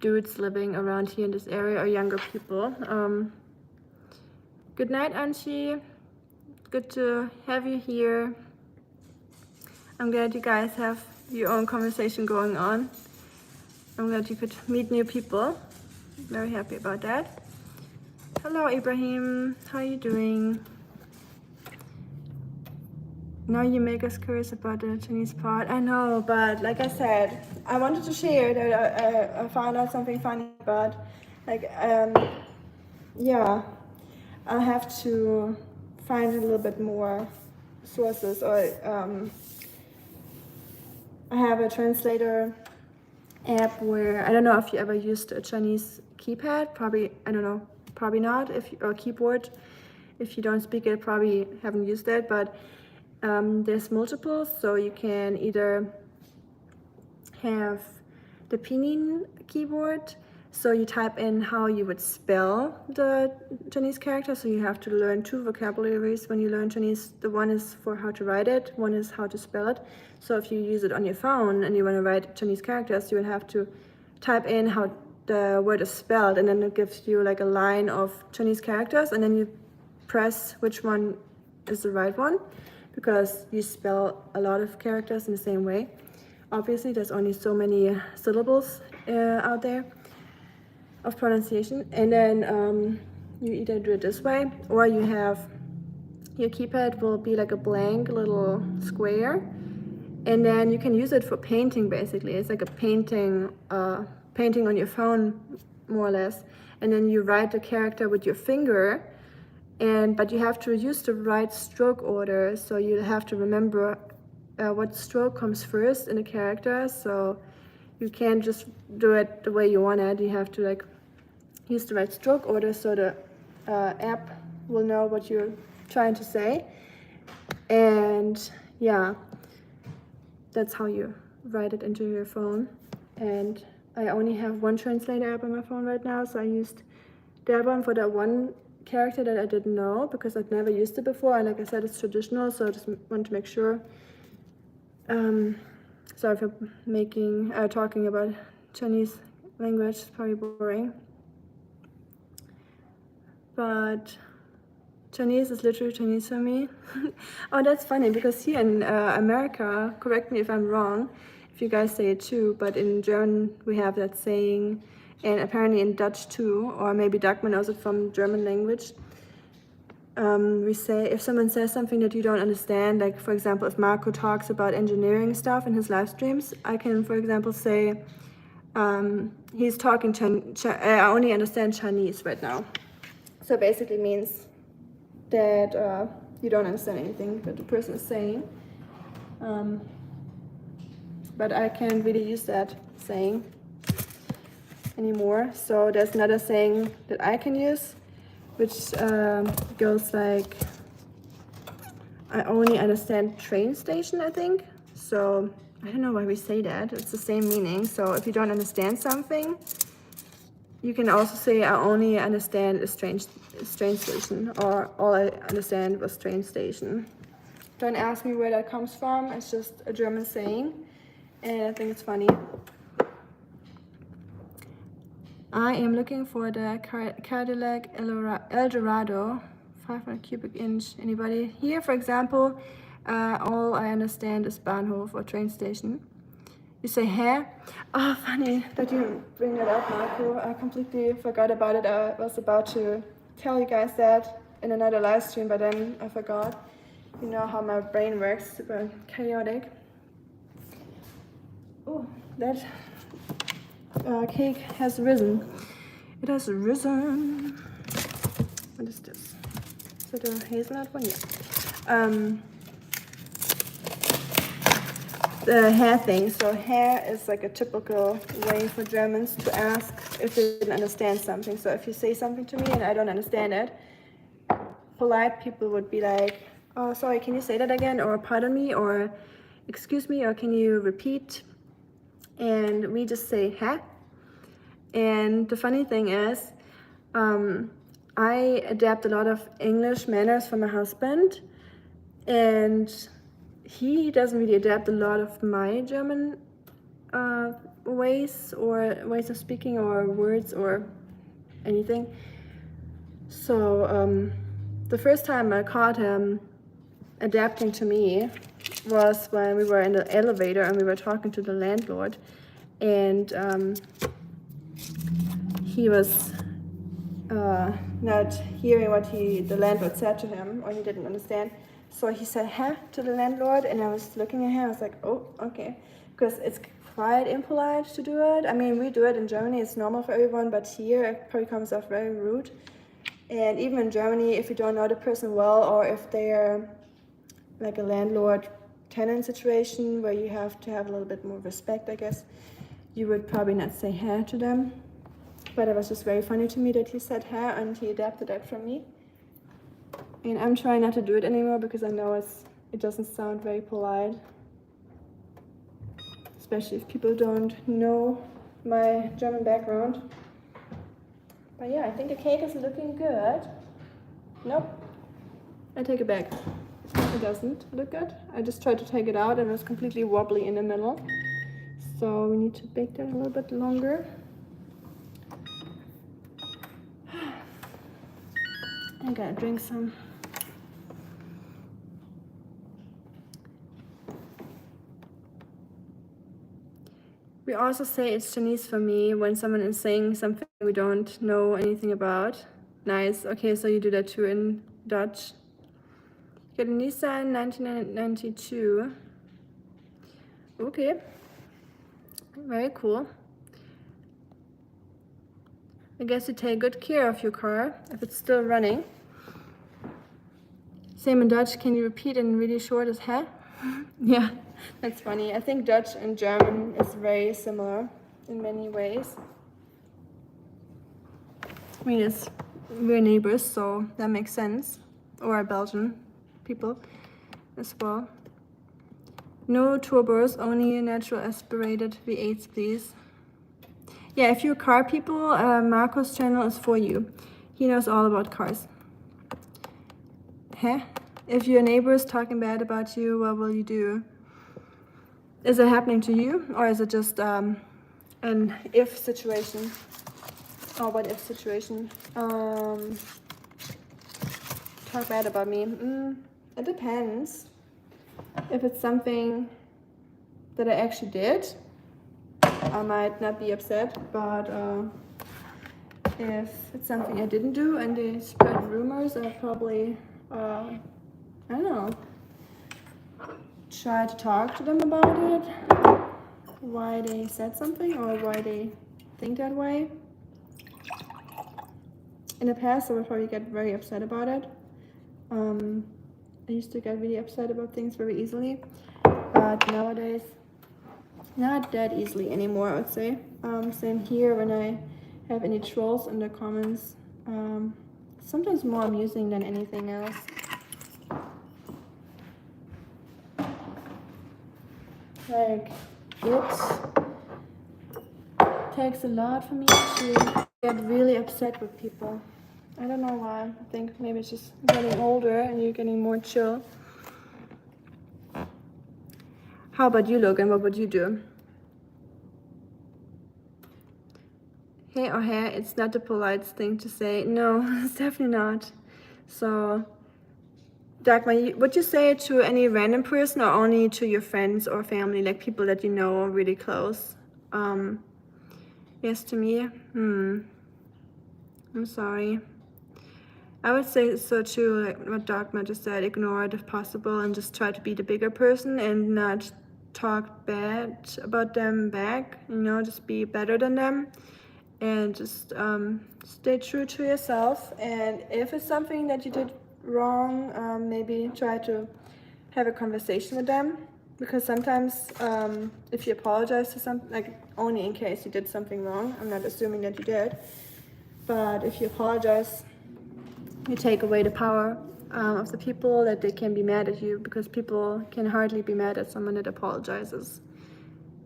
dudes living around here in this area, or younger people. Good night, Anshi. Good to have you here. I'm glad you guys have your own conversation going on. I'm glad you could meet new people. Very happy about that. Hello, Ibrahim. How are you doing? Now you make us curious about the Chinese part. I know, but like I said, I wanted to share that I found out something funny, but like, yeah, I'll have to find a little bit more sources, or I have a translator app where, I don't know if you ever used a Chinese keypad, probably, I don't know, probably not, or keyboard. If you don't speak it, probably haven't used it, but there's multiple, so you can either have the pinyin keyboard. So you type in how you would spell the Chinese character. So you have to learn 2 vocabularies when you learn Chinese. The one is for how to write it, one is how to spell it. So if you use it on your phone and you want to write Chinese characters, you will have to type in how the word is spelled, and then it gives you like a line of Chinese characters, and then you press which one is the right one, because you spell a lot of characters in the same way. Obviously, there's only so many syllables out there of pronunciation, and then you either do it this way, or you have your keypad will be like a blank little square, and then you can use it for painting. Basically, it's like a painting on your phone, more or less, and then you write the character with your finger, but you have to use the right stroke order, so you have to remember what stroke comes first in the character. So you can't just do it the way you want it. You have to like use the right stroke order, so the app will know what you're trying to say. And yeah, that's how you write it into your phone. And I only have one translator app on my phone right now, so I used that one for that one character that I didn't know, because I'd never used it before, and like I said, it's traditional, so I just want to make sure. Sorry for talking about Chinese language, it's probably boring, but Chinese is literally Chinese for me. Oh, that's funny, because here in America, correct me if I'm wrong, if you guys say it too, but in German we have that saying, and apparently in Dutch too, or maybe Dagmar knows it from German language. We say, if someone says something that you don't understand, like for example, if Marco talks about engineering stuff in his live streams, I can, for example, say, he's talking I only understand Chinese right now. So basically means that you don't understand anything that the person is saying. But I can't really use that saying anymore. So there's another saying that I can use, which goes like, I only understand train station, I think. So I don't know why we say that. It's the same meaning. So if you don't understand something, you can also say, I only understand a train station, or all I understand was train station. Don't ask me where that comes from. It's just a German saying, and I think it's funny. I am looking for the Cadillac Eldorado 500 cubic inch. Anybody here? For example, all I understand is Bahnhof or train station. You say, hä? Oh, funny that you bring that up, Marco. I completely forgot about it. I was about to tell you guys that in another live stream, but then I forgot. You know how my brain works, super chaotic. Oh, that cake has risen. It has risen. What is this? Is it a hazelnut one? Yeah. The hair thing. So hair is like a typical way for Germans to ask if they didn't understand something. So if you say something to me and I don't understand it, polite people would be like, oh, sorry, can you say that again? Or pardon me, or excuse me, or can you repeat? And we just say, huh? And the funny thing is, I adapt a lot of English manners from my husband, and he doesn't really adapt a lot of my German ways of speaking, or words, or anything. So the first time I caught him adapting to me was when we were in the elevator and we were talking to the landlord, and he was not hearing what the landlord said to him, or he didn't understand. So he said, huh, to the landlord, and I was looking at him, I was like, oh, okay, because it's quite impolite to do it. I mean, we do it in Germany, it's normal for everyone, but here it probably comes off very rude. And even in Germany, if you don't know the person well, or if they're like a landlord-tenant situation where you have to have a little bit more respect, I guess, you would probably not say huh to them. But it was just very funny to me that he said huh, and he adapted that from me. And I'm trying not to do it anymore because I know it doesn't sound very polite, especially if people don't know my German background. But yeah, I think the cake is looking good. Nope, I take it back. It doesn't look good. I just tried to take it out and it was completely wobbly in the middle. So we need to bake that a little bit longer. I gotta drink some. We also say it's Chinese for me when someone is saying something we don't know anything about. Nice. Okay, so you do that too in Dutch. Got a Nissan 1992. Okay. Very cool. I guess you take good care of your car if it's still running. Same in Dutch. Can you repeat in really short as hä? Yeah, that's funny. I think Dutch and German is very similar in many ways. I mean, we're neighbors, so that makes sense. Or Belgian people as well. No turbos, only natural aspirated V8s, please. Yeah, if you're car people, Marco's channel is for you. He knows all about cars. Huh? If your neighbor is talking bad about you, what will you do? Is it happening to you, or is it just an if situation? Or what if situation? Talk bad about me. It depends. If it's something that I actually did, I might not be upset, but if it's something I didn't do and they spread rumors, I'll probably, I don't know, try to talk to them about it, why they said something or why they think that way. In the past, I would probably get very upset about it. I used to get really upset about things very easily, but nowadays, not that easily anymore, I would say. Same here when I have any trolls in the comments. Sometimes more amusing than anything else. Like, it takes a lot for me to get really upset with people. I don't know why. I think maybe it's just getting older and you're getting more chill. How about you, Logan? What would you do? Hey or hey, it's not the polite thing to say. No, it's definitely not. So, Dagmar, would you say it to any random person or only to your friends or family, like people that you know really close? Yes, to me. I'm sorry. I would say so too, like what Dagmar just said, ignore it if possible and just try to be the bigger person and not talk bad about them back, you know, just be better than them and just stay true to yourself. And if it's something that you did wrong, maybe try to have a conversation with them, because sometimes if you apologize to something, like only in case you did something wrong, I'm not assuming that you did, but if you apologize, you take away the power of the people that they can be mad at you, because people can hardly be mad at someone that apologizes.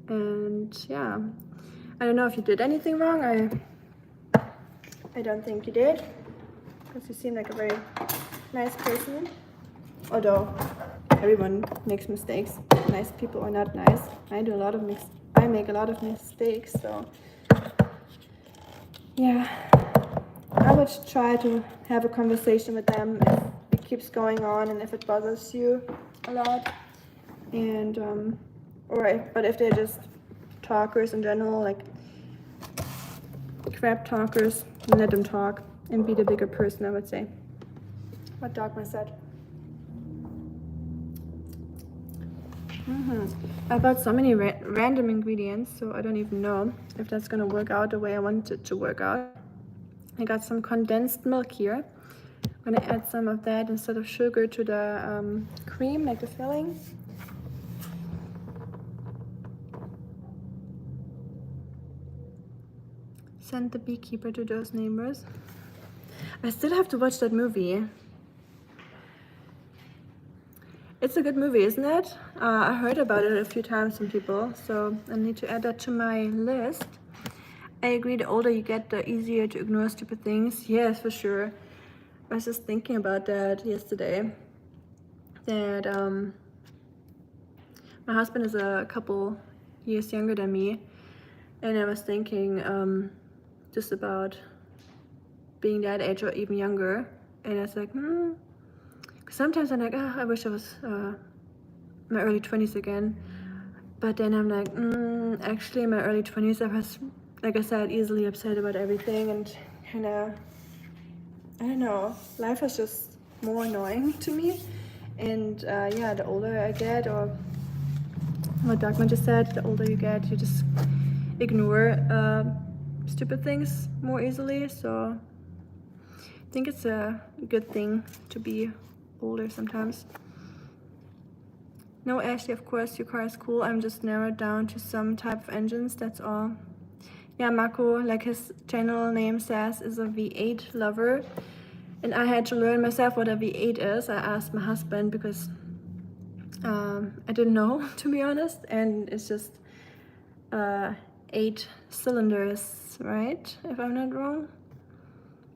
And yeah, I don't know if you did anything wrong. I don't think you did, because you seem like a very nice person, although everyone makes mistakes. Nice people are not nice. I make a lot of mistakes, so yeah, I would try to have a conversation with them if it keeps going on and if it bothers you a lot. And but if they're just talkers in general, like crap talkers, let them talk and be the bigger person, I would say. What Dagmar said. I bought so many random ingredients, so I don't even know if that's gonna work out the way I want it to work out. I got some condensed milk here. I'm gonna add some of that instead of sugar to the cream, like the filling. Send the beekeeper to those neighbors. I still have to watch that movie. It's a good movie, isn't it? I heard about it a few times from people, so I need to add that to my list. I agree, the older you get, the easier to ignore stupid things. Yes, for sure. I was just thinking about that yesterday. That my husband is a couple years younger than me, and I was thinking just about being that age or even younger. And I was like, sometimes I'm like, I wish I was my early 20s again. But then I'm like, actually in my early 20s I was, like I said, easily upset about everything, and kind of, I don't know, life was just more annoying to me. And yeah, the older I get, or what Dagmar just said, the older you get, you just ignore stupid things more easily. So I think it's a good thing to be older sometimes. No, Ashley, of course, your car is cool. I'm just narrowed down to some type of engines, that's all. Yeah, Marco, like his channel name says, is a V8 lover. And I had to learn myself what a V8 is. I asked my husband because I didn't know, to be honest. And it's just 8 cylinders, right? If I'm not wrong.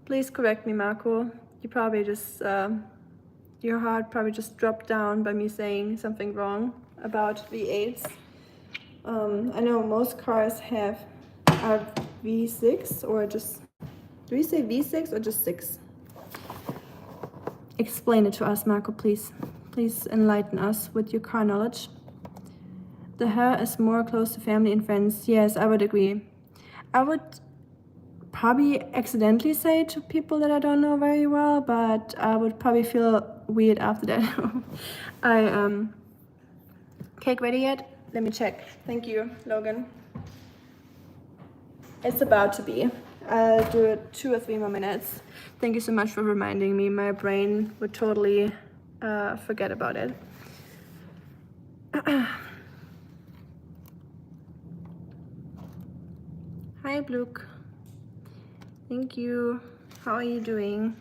Please correct me, Marco. You probably just, your heart probably just dropped down by me saying something wrong about V8s. I know most cars are V6 or just, do we say V6 or just 6? Explain it to us, Marco, please. Please enlighten us with your car knowledge. The hair is more close to family and friends. Yes, I would agree. I would probably accidentally say it to people that I don't know very well, but I would probably feel weird after that. Cake ready yet? Let me check. Thank you, Logan. It's about to be. I'll do it 2 or 3 more minutes. Thank you so much for reminding me. My brain would totally forget about it. Hi, Luke. Thank you. How are you doing?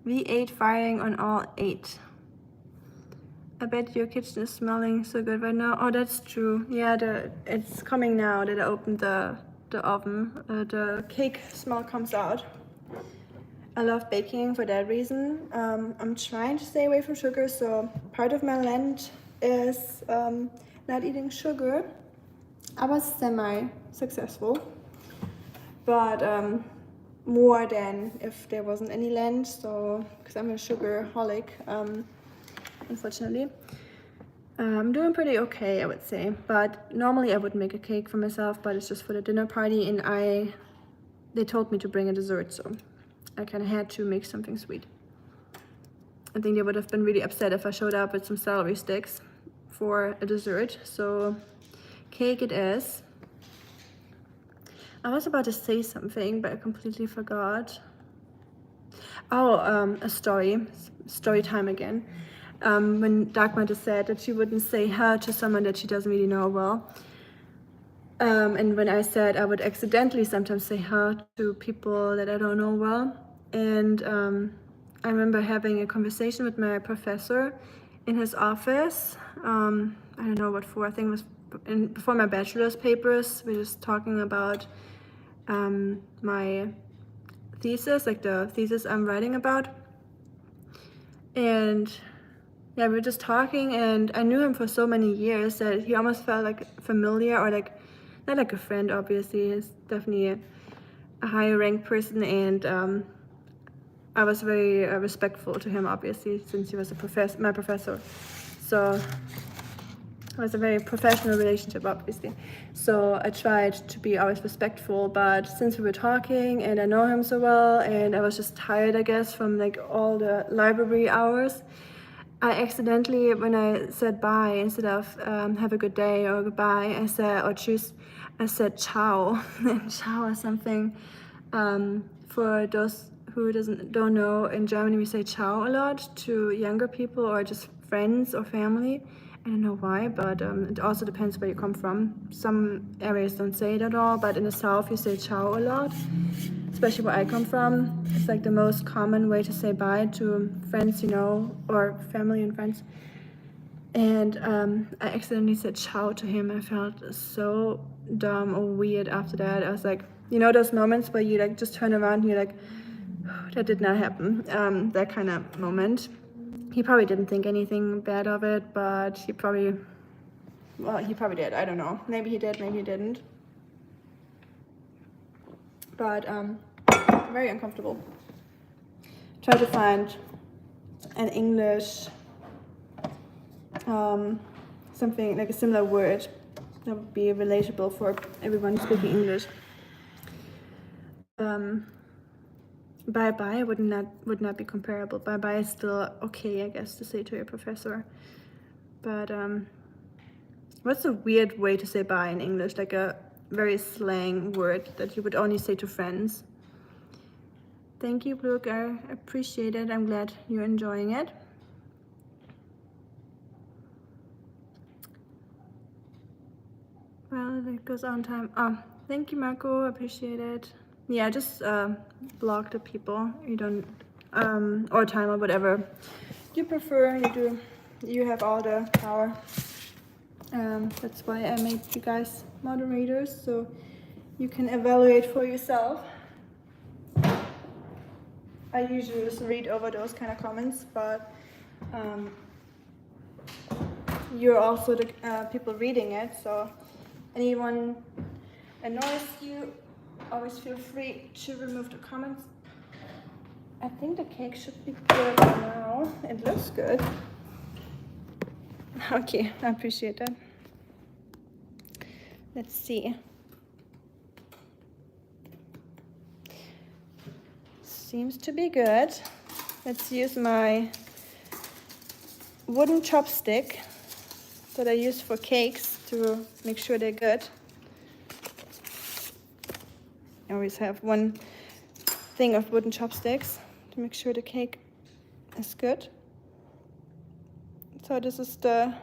V8 firing on all 8. I bet your kitchen is smelling so good right now. Oh, that's true. Yeah, it's coming now that I opened the oven. The cake smell comes out. I love baking for that reason. I'm trying to stay away from sugar, so part of my Lent is not eating sugar. I was semi-successful, but more than if there wasn't any Lent, so because I'm a sugarholic, unfortunately. I'm doing pretty okay, I would say, but normally I would make a cake for myself, but it's just for the dinner party, and they told me to bring a dessert, so I kind of had to make something sweet. I think they would have been really upset if I showed up with some celery sticks for a dessert, so cake it is. I was about to say something, but I completely forgot. Oh, a story time again. When Dagmar just said that she wouldn't say her to someone that she doesn't really know well. And when I said I would accidentally sometimes say her to people that I don't know well. And I remember having a conversation with my professor in his office. I don't know what for, I think it was before my bachelor's papers. We were just talking about my thesis, like the thesis I'm writing about. And yeah, we were just talking, and I knew him for so many years that he almost felt like familiar, or like, not like a friend, obviously. He's definitely a higher ranked person, and I was very respectful to him, obviously, since he was my professor. So it was a very professional relationship, obviously. So I tried to be always respectful, but since we were talking and I know him so well, and I was just tired, I guess, from like all the library hours, I accidentally, when I said bye, instead of have a good day or goodbye, I said, or tschüss, I said ciao. And ciao is something, for those who don't know, in Germany we say ciao a lot to younger people or just friends or family. I don't know why, but it also depends where you come from. Some areas don't say it at all, but in the south you say ciao a lot. Especially where I come from, it's like the most common way to say bye to friends, you know, or family and friends. And I accidentally said ciao to him. I felt so dumb or weird after that. I was like, you know those moments where you like just turn around and you're like, that did not happen. That kind of moment. He probably didn't think anything bad of it, but he probably did. I don't know. Maybe he did, maybe he didn't. But very uncomfortable. Try to find an English, something like a similar word that would be relatable for everyone speaking English. Bye bye would not be comparable. Bye bye is still okay, I guess, to say to your professor. But what's a weird way to say bye in English? Like a very slang word that you would only say to friends. Thank you, Brooke. I appreciate it. I'm glad you're enjoying it. Well, it goes on time. Oh, thank you, Marco. Appreciate it. Yeah, just block the people you don't, or time or whatever you prefer. You have all the power. That's why I made you guys moderators, so you can evaluate for yourself. I usually just read over those kind of comments, but you're also the people reading it, so anyone annoys you, always feel free to remove the comments. I think the cake should be good now. It looks good. Okay, I appreciate that. Let's see. Seems to be good. Let's use my wooden chopstick that I use for cakes to make sure they're good. I always have one thing of wooden chopsticks to make sure the cake is good. So this is the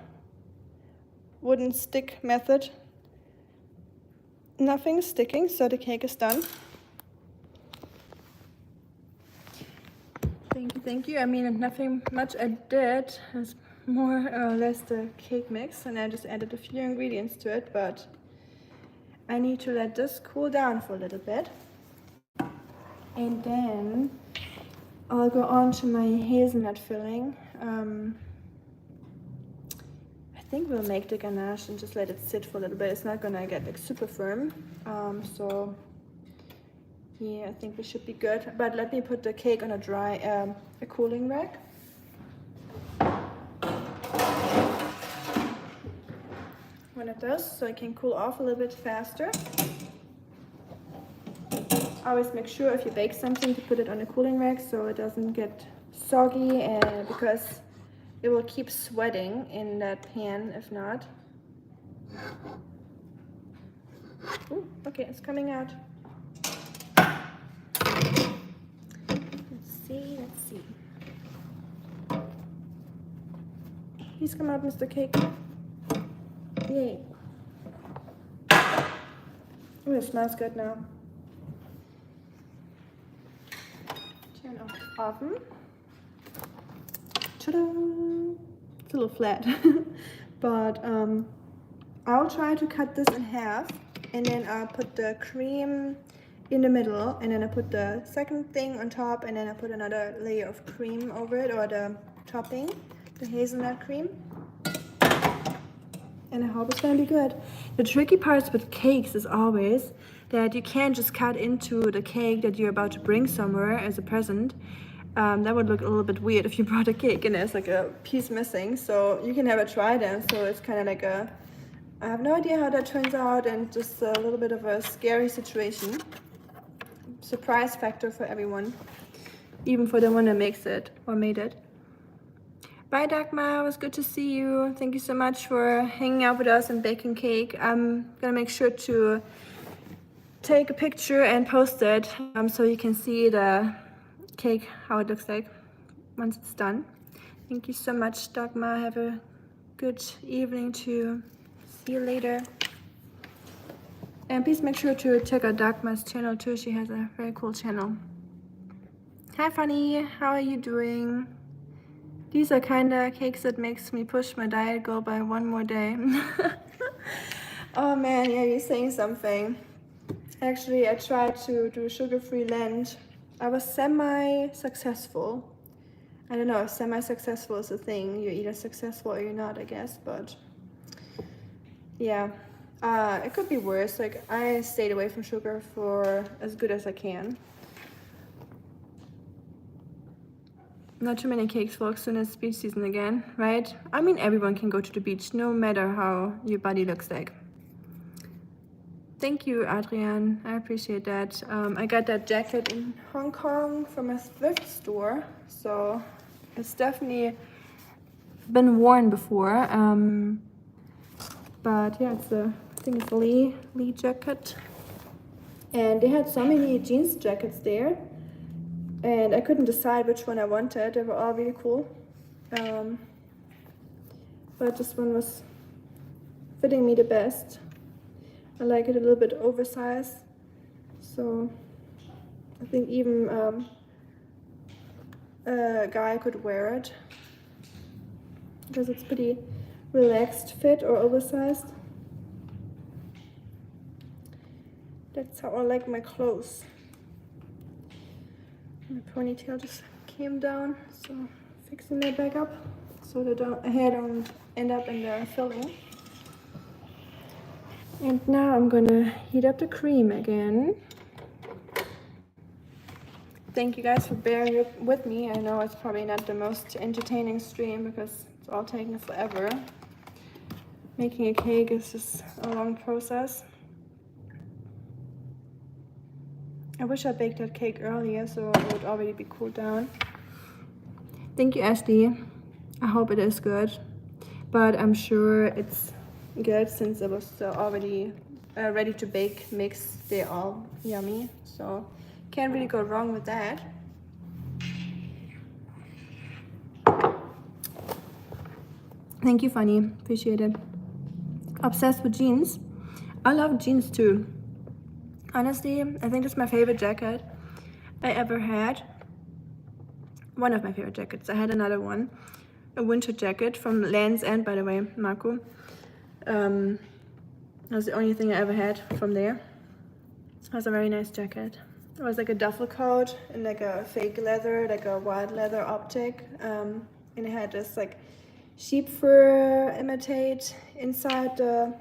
wooden stick method. Nothing's sticking, so the cake is done. Thank you. I mean, nothing much I did. It's more or less the cake mix, and I just added a few ingredients to it, but I need to let this cool down for a little bit. And then I'll go on to my hazelnut filling. I think we'll make the ganache and just let it sit for a little bit. It's not gonna get like super firm. So yeah, I think we should be good. But let me put the cake on a cooling rack. When it does, so it can cool off a little bit faster. Always make sure if you bake something to put it on a cooling rack so it doesn't get soggy, and because it will keep sweating in that pan if not. Ooh, okay, it's coming out. Let's see. Please come out, Mr. Cake. Yay. Ooh, it smells good now. Turn off the oven. Ta-da! It's a little flat, but I'll try to cut this in half, and then I'll put the cream in the middle, and then I put the second thing on top, and then I put another layer of cream over it, or the topping, the hazelnut cream. And I hope it's gonna be good. The tricky parts with cakes is always that you can't just cut into the cake that you're about to bring somewhere as a present. That would look a little bit weird if you brought a cake and there's like a piece missing. So you can never try them. So it's kind of like I have no idea how that turns out, and just a little bit of a scary situation. Surprise factor for everyone, even for the one that makes it or made it. Bye, Dagmar. It was good to see you. Thank you so much for hanging out with us and baking cake. I'm gonna make sure to take a picture and post it so you can see the cake, how it looks like once it's done. Thank you so much, Dagmar. Have a good evening too. See you later. And please make sure to check out Dagmar's channel too. She has a very cool channel. Hi, Fanny. How are you doing? These are kind of cakes that makes me push my diet goal by one more day. Oh man, yeah, you're saying something. Actually, I tried to do sugar-free Lent. I was semi-successful. I don't know if semi-successful is a thing. You're either successful or you're not, I guess, but yeah. It could be worse. Like, I stayed away from sugar for as good as I can. Not too many cakes, folks. Soon as beach season again, right? I mean, everyone can go to the beach, no matter how your body looks like. Thank you, Adrian. I appreciate that. I got that jacket in Hong Kong from a thrift store, so it's definitely been worn before. But yeah, I think it's a Lee jacket. And they had so many jeans jackets there, and I couldn't decide which one I wanted. They were all really cool. But this one was fitting me the best. I like it a little bit oversized, so I think even a guy could wear it because it's pretty relaxed fit or oversized. That's how I like my clothes. My ponytail just came down, so fixing that back up so that the hair don't end up in the filling. And now I'm gonna heat up the cream again. Thank you guys for bearing with me. I know it's probably not the most entertaining stream because it's all taking forever. Making a cake is just a long process. I wish I baked that cake earlier so it would already be cooled down. Thank you, Ashley. I hope it is good, but I'm sure it's good since it was already ready to bake mix. They're all yummy, so can't really go wrong with that. Thank you, Fanny. Appreciate it. Obsessed with jeans. I love jeans too. Honestly, I think it's my favorite jacket I ever had. One of my favorite jackets. I had another one, a winter jacket from Land's End, by the way, Marco. That was the only thing I ever had from there. It was a very nice jacket. It was like a duffel coat and like a fake leather, like a wild leather optic. And it had this like sheep fur imitate inside the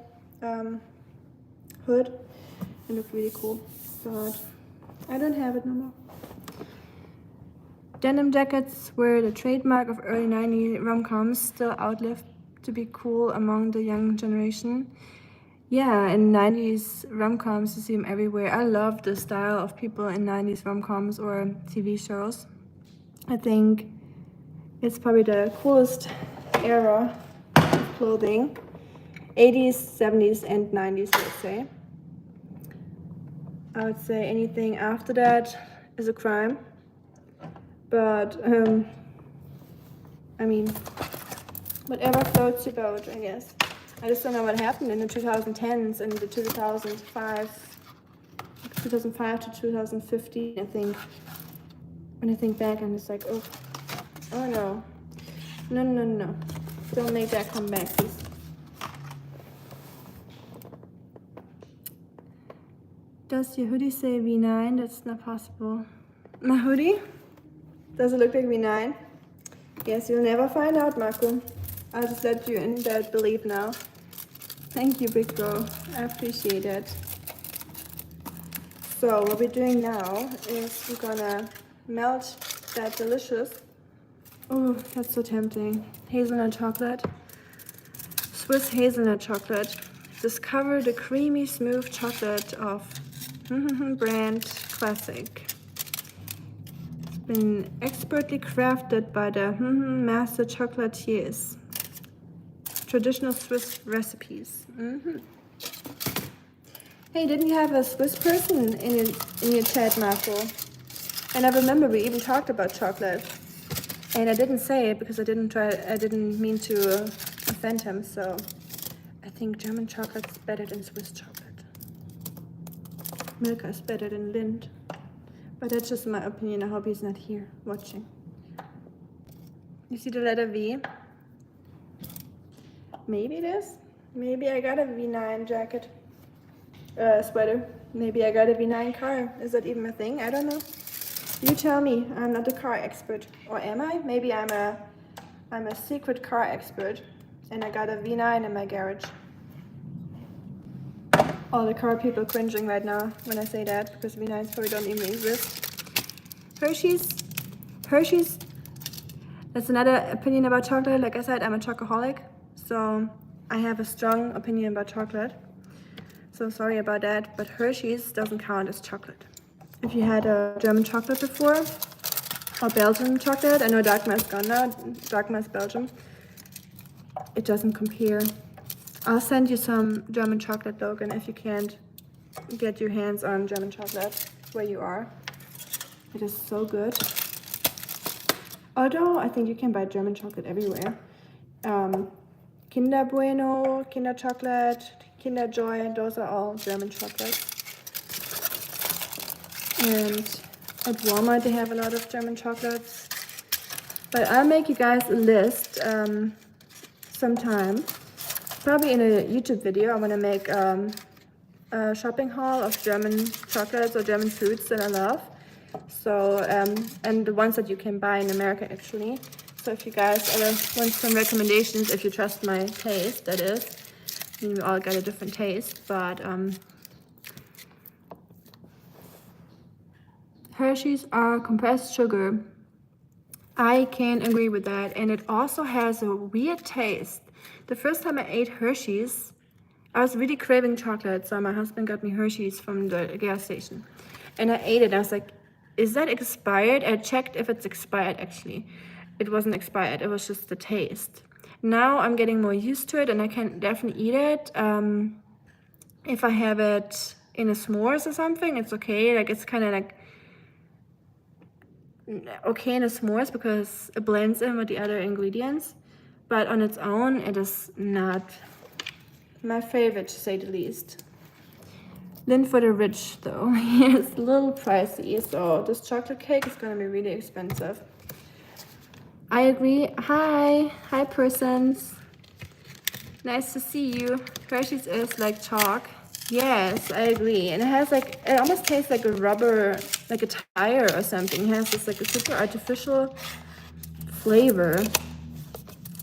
hood. It looked really cool, but I don't have it no more. Denim jackets were the trademark of early 90s rom-coms, still outlived to be cool among the young generation. Yeah, in 90s rom-coms, you see them everywhere. I love the style of people in 90s rom-coms or TV shows. I think it's probably the coolest era of clothing. 80s, 70s, and 90s, I would say. I would say anything after that is a crime. But, I mean, whatever floats your boat, I guess. I just don't know what happened in the 2010s and the 2005 to 2015, I think. When I think back, I'm just like, oh no. No. Don't make that come back, please. Does your hoodie say V9? That's not possible. My hoodie? Does it look like V9? Yes, you'll never find out, Marco. I'll just let you in that belief now. Thank you, Big Bro. I appreciate it. So what we're doing now is we're gonna melt that delicious, oh, that's so tempting, hazelnut chocolate, Swiss hazelnut chocolate. Discover the creamy, smooth chocolate of brand classic. It's been expertly crafted by the master chocolatiers. Traditional Swiss recipes. Hey, didn't you have a Swiss person in your chat, Marco? And I remember we even talked about chocolate, and I didn't say it because I didn't mean to offend him. So I think German chocolate's better than Swiss chocolate. Milka is better than Lindt, but that's just my opinion. I hope he's not here watching. You see the letter V? Maybe it is. Maybe I got a V9 jacket. Sweater. Maybe I got a V9 car. Is that even a thing? I don't know. You tell me. I'm not a car expert. Or am I? Maybe I'm a secret car expert. And I got a V9 in my garage. All the car people cringing right now when I say that, because V9s probably don't even exist. Hershey's. That's another opinion about chocolate. Like I said, I'm a chocoholic. So I have a strong opinion about chocolate. So sorry about that, but Hershey's doesn't count as chocolate. If you had a German chocolate before, or Belgian chocolate, I know Dagmar is gone now, Dagmar is Belgium, it doesn't compare. I'll send you some German chocolate, Logan, if you can't get your hands on German chocolate where you are. It is so good. Although I think you can buy German chocolate everywhere. Kinder Bueno, Kinder Chocolate, Kinder Joy, those are all German chocolate. And at Walmart they have a lot of German chocolates. But I'll make you guys a list sometime. Probably in a YouTube video. I want to make a shopping haul of German chocolates or German foods that I love. So, and the ones that you can buy in America actually. So if you guys ever want some recommendations, if you trust my taste, that is. You all got a different taste, but Hershey's are compressed sugar. I can agree with that, and it also has a weird taste. The first time I ate Hershey's, I was really craving chocolate, so my husband got me Hershey's from the gas station. And I ate it, and I was like, is that expired? I checked if it's expired actually. It wasn't expired, it was just the taste. Now I'm getting more used to it and I can definitely eat it. If I have it in a s'mores or something, it's okay. Like it's kind of like okay in a s'mores because it blends in with the other ingredients. But on its own, it is not my favorite to say the least. Then for the rich though, it's a little pricey. So this chocolate cake is gonna be really expensive. I agree. Hi persons. Nice to see you. Hershey's is like chalk. Yes, I agree. And it has like, it almost tastes like a rubber, like a tire or something. It has this like a super artificial flavor.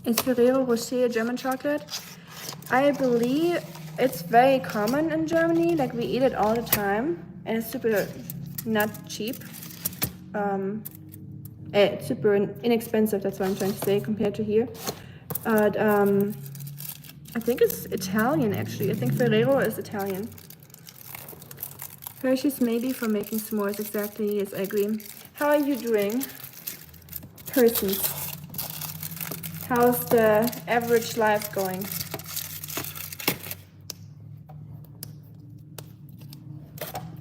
Is Ferrero Rocher a German chocolate? I believe it's very common in Germany. Like we eat it all the time. And it's super not cheap. It's super inexpensive, that's what I'm trying to say, compared to here. But I think it's Italian, actually. I think Ferrero is Italian. Hershey's maybe for making s'mores, exactly. Yes, I agree. How are you doing, persons? How's the average life going?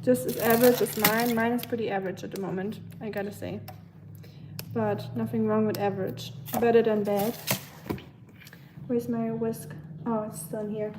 Just as average as mine. Mine is pretty average at the moment, I gotta say. But nothing wrong with average. Better than bad. Where's my whisk? Oh, it's still in here.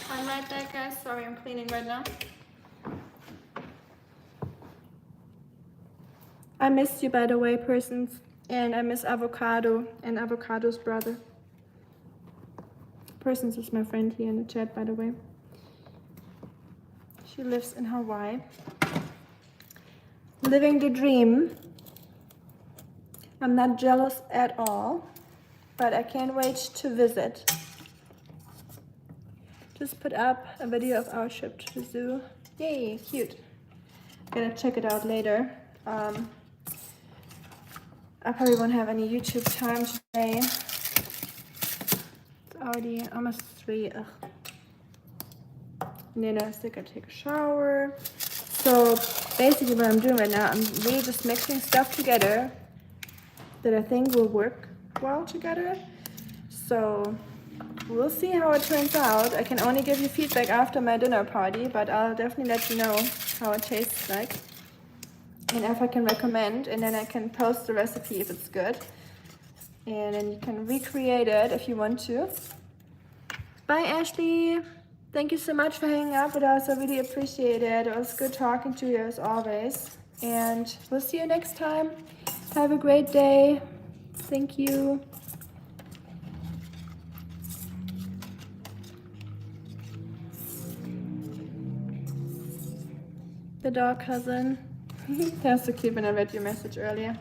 Highlight that, guys. Sorry, I'm cleaning right now. I missed you, by the way, persons. And I miss Avocado and Avocado's brother. Persons is my friend here in the chat, by the way. She lives in Hawaii. Living the dream. I'm not jealous at all, but I can't wait to visit. Just put up a video of our trip to the zoo. Yay, cute. Gonna check it out later. I probably won't have any YouTube time today. It's already almost 3. Ugh. And then I think I take a shower. So basically what I'm doing right now, I'm really just mixing stuff together that I think will work well together. So we'll see how it turns out. I can only give you feedback after my dinner party, but I'll definitely let you know how it tastes like. And if I can recommend, and then I can post the recipe if it's good. And then you can recreate it if you want to. Bye, Ashley. Thank you so much for hanging out with us. I really appreciate it. It was good talking to you as always. And we'll see you next time. Have a great day. Thank you. The dog cousin. That's so cute when I read your message earlier.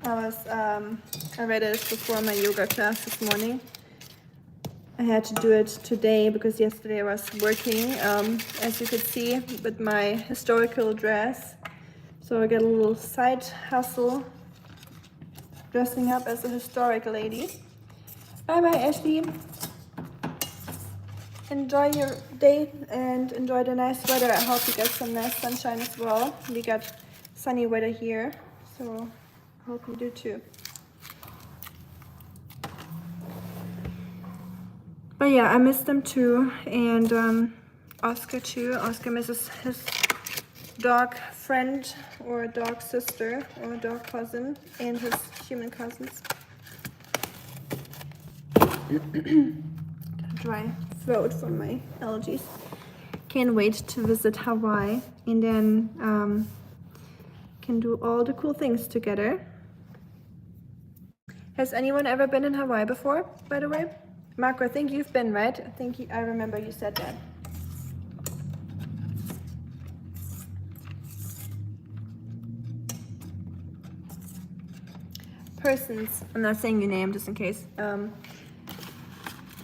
I read it before my yoga class this morning. I had to do it today because yesterday I was working, as you could see, with my historical dress. So I got a little side hustle dressing up as a historic lady. Bye bye, Ashley. Enjoy your day and enjoy the nice weather. I hope you get some nice sunshine as well. We got sunny weather here, so I hope you do too. But yeah, I miss them too, and Oskar too. Oskar misses his dog friend or dog sister or dog cousin and his human cousins. Dry throat from my allergies. Can't wait to visit Hawaii and then can do all the cool things together. Has anyone ever been in Hawaii before, by the way? Marco, I think you've been, right? I remember you said that. Persons, I'm not saying your name just in case.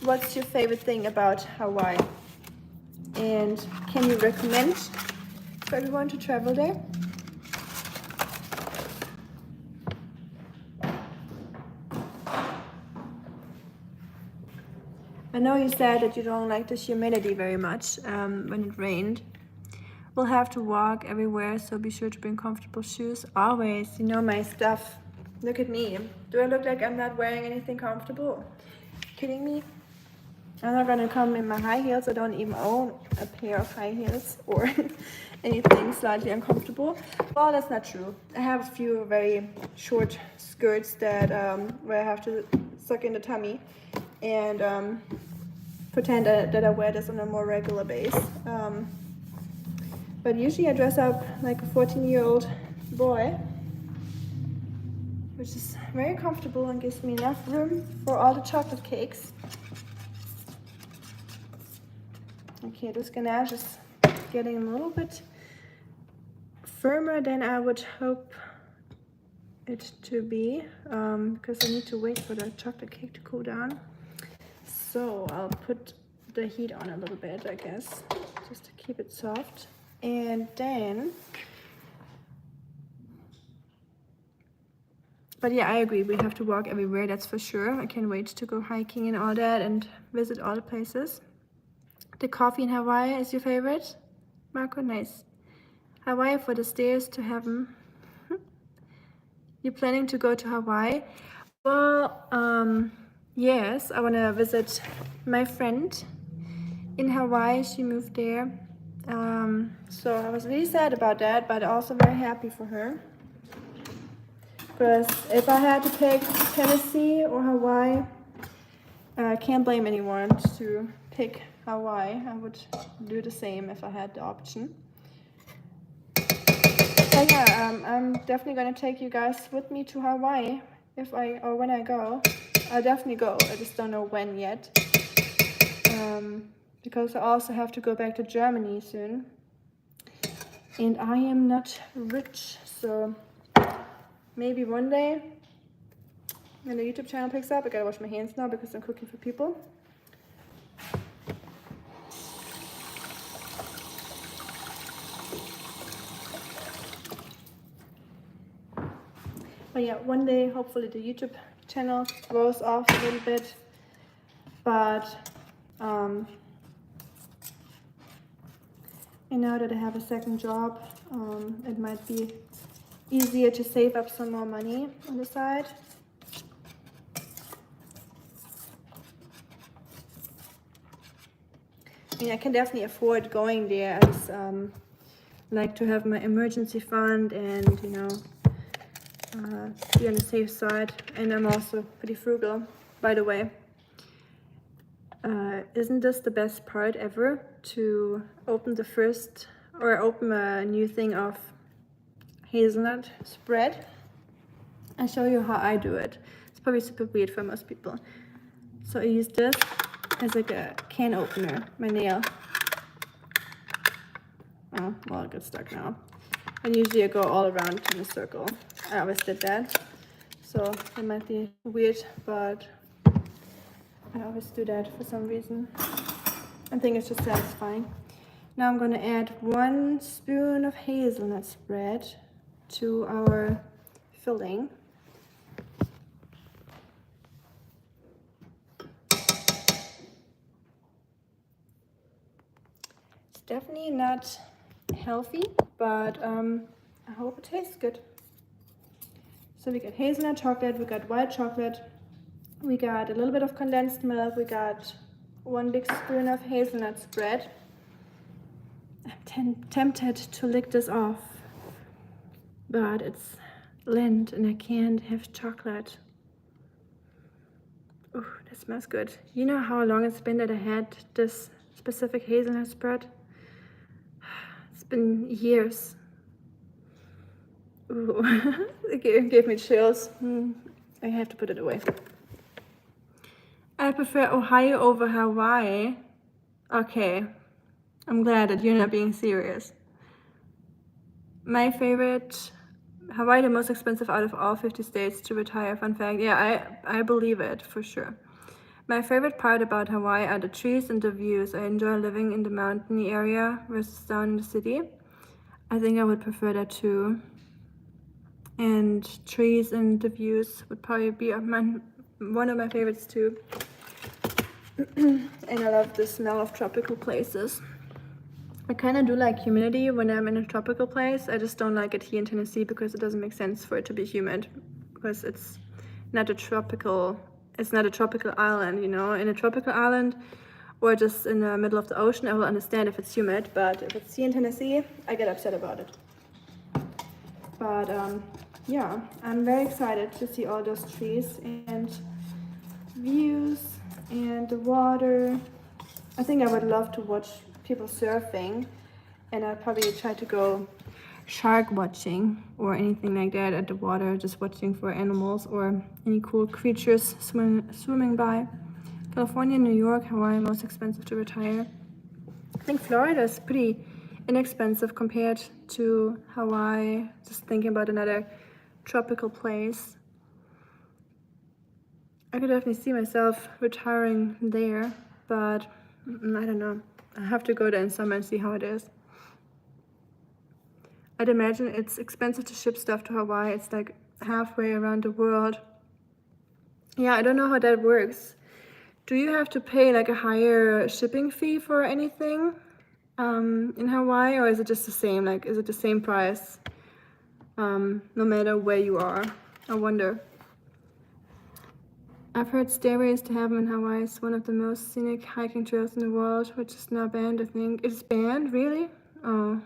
What's your favorite thing about Hawaii? And can you recommend for everyone to travel there? I know you said that you don't like the humidity very much when it rained. We'll have to walk everywhere, so be sure to bring comfortable shoes. Always, you know my stuff. Look at me. Do I look like I'm not wearing anything comfortable? Kidding me? I'm not gonna come in my high heels. I don't even own a pair of high heels or anything slightly uncomfortable. Well, that's not true. I have a few very short skirts that where I have to suck in the tummy and pretend that I wear this on a more regular basis. But usually I dress up like a 14-year-old boy, which is very comfortable and gives me enough room for all the chocolate cakes. Okay, this ganache is getting a little bit firmer than I would hope it to be, because I need to wait for the chocolate cake to cool down. So I'll put the heat on a little bit, I guess, just to keep it soft. And then, but yeah, I agree, we have to walk everywhere, that's for sure. I can't wait to go hiking and all that and visit all the places. The coffee in Hawaii is your favorite? Marco, nice. Hawaii for the stairs to heaven. You're planning to go to Hawaii? Well, yes, I want to visit my friend in Hawaii. She moved there. So I was really sad about that, but also very happy for her. Because if I had to pick Tennessee or Hawaii, I can't blame anyone to pick Hawaii. I would do the same if I had the option. But yeah, I'm definitely gonna take you guys with me to Hawaii when I go. I'll definitely go. I just don't know when yet. Because I also have to go back to Germany soon. And I am not rich, so maybe one day when the YouTube channel picks up. I gotta wash my hands now because I'm cooking for people. But yeah, one day hopefully the YouTube channel grows off a little bit, but and now that I have a second job, it might be easier to save up some more money on the side. mean, I can definitely afford going there. I just like to have my emergency fund and, you know, be on the safe side. And I'm also pretty frugal, by the way. Isn't this the best part ever, to open open a new thing of hazelnut spread? I'll show you how I do it. It's probably super weird for most people. So I use this as like a can opener, my nail. Oh, well, it got stuck now. And usually I go all around in a circle. I always did that. So it might be weird, but I always do that for some reason. I think it's just satisfying. Now I'm going to add 1 spoon of hazelnut spread to our filling. It's definitely not healthy, but I hope it tastes good. So we got hazelnut chocolate, we got white chocolate, we got a little bit of condensed milk, we got 1 big spoon of hazelnut spread. I'm tempted to lick this off, but it's Lent and I can't have chocolate. Oh, that smells good. You know how long it's been that I had this specific hazelnut spread? It's been years. Ooh, it gave me chills. I have to put it away. I prefer Ohio over Hawaii. Okay, I'm glad that you're not being serious. My favorite, Hawaii, the most expensive out of all 50 states to retire. Fun fact. Yeah, I believe it for sure. My favorite part about Hawaii are the trees and the views. I enjoy living in the mountainy area versus down in the city. I think I would prefer that too. And trees and the views would probably be one of my favorites too. And I love the smell of tropical places. I kind of do like humidity when I'm in a tropical place. I just don't like it here in Tennessee because it doesn't make sense for it to be humid, because it's not a tropical island, you know. In a tropical island or just in the middle of the ocean, I will understand if it's humid, but if it's here in Tennessee, I get upset about it. But yeah, I'm very excited to see all those trees and views and the water. I think I would love to watch people surfing, and I'd probably try to go shark watching or anything like that at the water, just watching for animals or any cool creatures swimming by. California, New York, Hawaii, most expensive to retire. I think Florida is pretty inexpensive compared to Hawaii. Just thinking about another tropical place. I could definitely see myself retiring there, but I don't know. I have to go there in summer and see how it is. I'd imagine it's expensive to ship stuff to Hawaii. It's like halfway around the world. Yeah, I don't know how that works. Do you have to pay like a higher shipping fee for anything in Hawaii, or is it just the same? Like, is it the same price no matter where you are? I wonder. I've heard stairways to heaven in Hawaii is one of the most scenic hiking trails in the world, which is now banned, I think. It's banned? Really? Oh.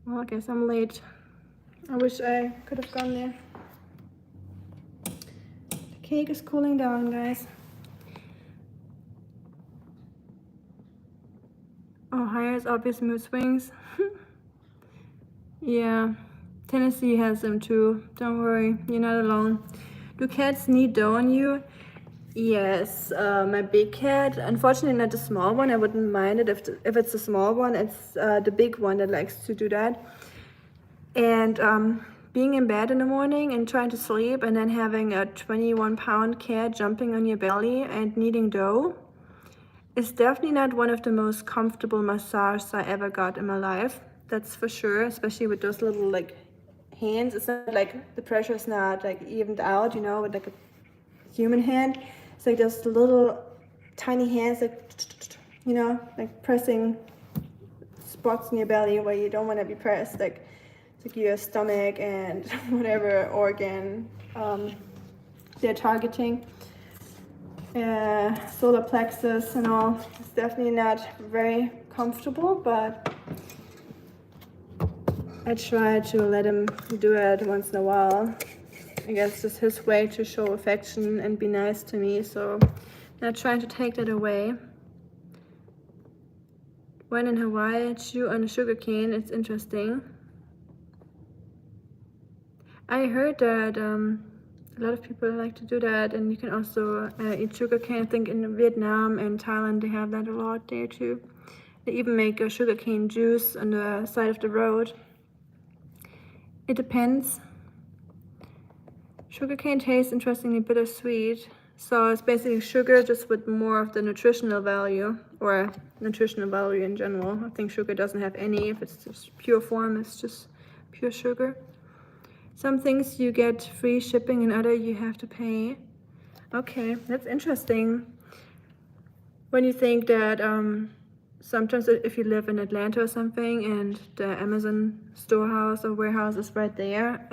Well, I guess I'm late. I wish I could have gone there. The cake is cooling down, guys. Ohio's obvious mood swings. Yeah. Tennessee has them too. Don't worry, you're not alone. Do cats need dough on you? Yes, my big cat. Unfortunately, not the small one. I wouldn't mind it if it's a small one. It's the big one that likes to do that. And being in bed in the morning and trying to sleep, and then having a 21-pound cat jumping on your belly and needing dough is definitely not one of the most comfortable massages I ever got in my life. That's for sure, especially with those little like hands. It's not like the pressure is not like evened out, you know, with like a human hand. It's like those little tiny hands, like, you know, like pressing spots in your belly where you don't want to be pressed, like your stomach and whatever organ they're targeting. solar plexus and all. It's definitely not very comfortable, but I try to let him do it once in a while. I guess it's his way to show affection and be nice to me, so I'm not trying to take that away. When in Hawaii, chew on a sugar cane. It's interesting. I heard that a lot of people like to do that, and you can also eat sugar cane. I think in Vietnam and Thailand they have that a lot there too. They even make a sugar cane juice on the side of the road. It depends. Sugarcane tastes interestingly bittersweet. So it's basically sugar just with more of the nutritional value, or nutritional value in general. I think sugar doesn't have any. If it's just pure form, it's just pure sugar. Some things you get free shipping and other you have to pay. Okay, that's interesting. When you think that sometimes if you live in Atlanta or something and the Amazon storehouse or warehouse is right there,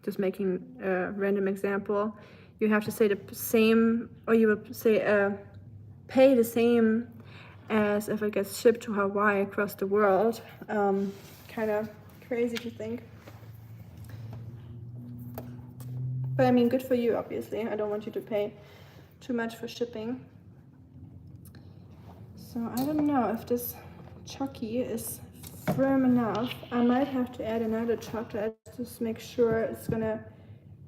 just making a random example, you have to say the same, or you would say pay the same as if it gets shipped to Hawaii across the world. Kind of crazy to think. But I mean, good for you, obviously. I don't want you to pay too much for shipping. So I don't know if this Chucky is firm enough. I might have to add another chocolate just to make sure it's gonna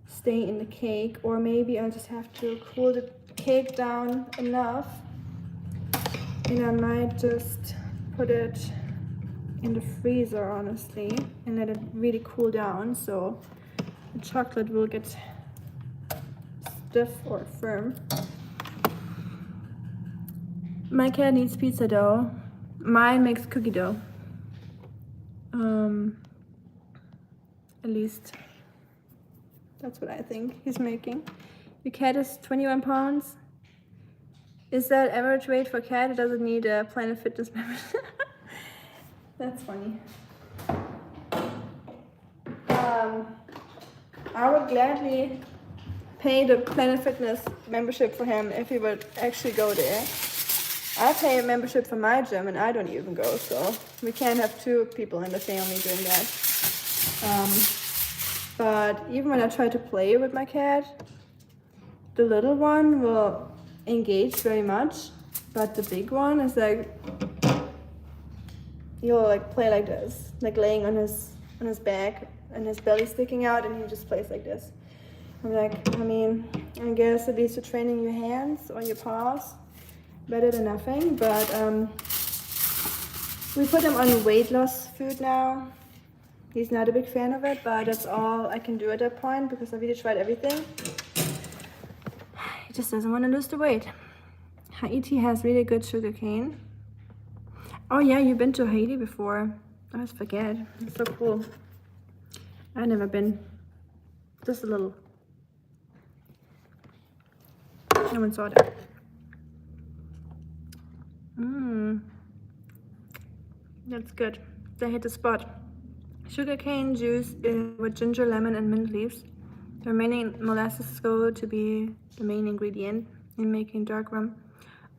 stay in the cake, or maybe I'll just have to cool the cake down enough, and I might just put it in the freezer, honestly, and let it really cool down so the chocolate will get stiff or firm. My cat needs pizza dough. Mine makes cookie dough. At least that's what I think he's making. Your cat is 21 pounds. Is that average weight for a cat? It doesn't need a Planet Fitness membership. That's funny. I would gladly pay the Planet Fitness membership for him if he would actually go there. I pay a membership for my gym and I don't even go, so we can't have two people in the family doing that. But even when I try to play with my cat, the little one will engage very much, but the big one is like, he'll like play like this, like laying on his back and his belly sticking out, and he just plays like this. I'm like, I mean, I guess at least you're training your hands or your paws. Better than nothing, but we put him on weight loss food now. He's not a big fan of it, but that's all I can do at that point because I've really tried everything. He just doesn't want to lose the weight. Haiti has really good sugar cane. Oh yeah, you've been to Haiti before. I always forget. It's so cool. I've never been. Just a little. No one saw that. That's good. They hit the spot. Sugarcane juice with ginger, lemon, and mint leaves. The remaining molasses go to be the main ingredient in making dark rum.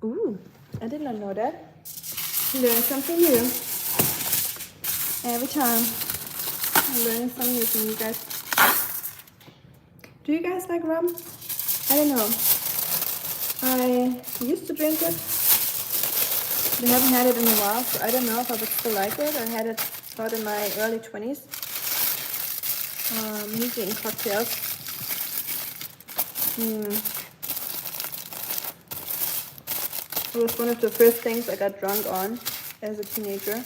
Ooh, I did not know that. Learn something new. Every time. I'm learning something new from you guys. Do you guys like rum? I don't know. I used to drink it. I haven't had it in a while, so I don't know if I would still like it. I had it about in my early 20s. Usually in cocktails. It was one of the first things I got drunk on as a teenager.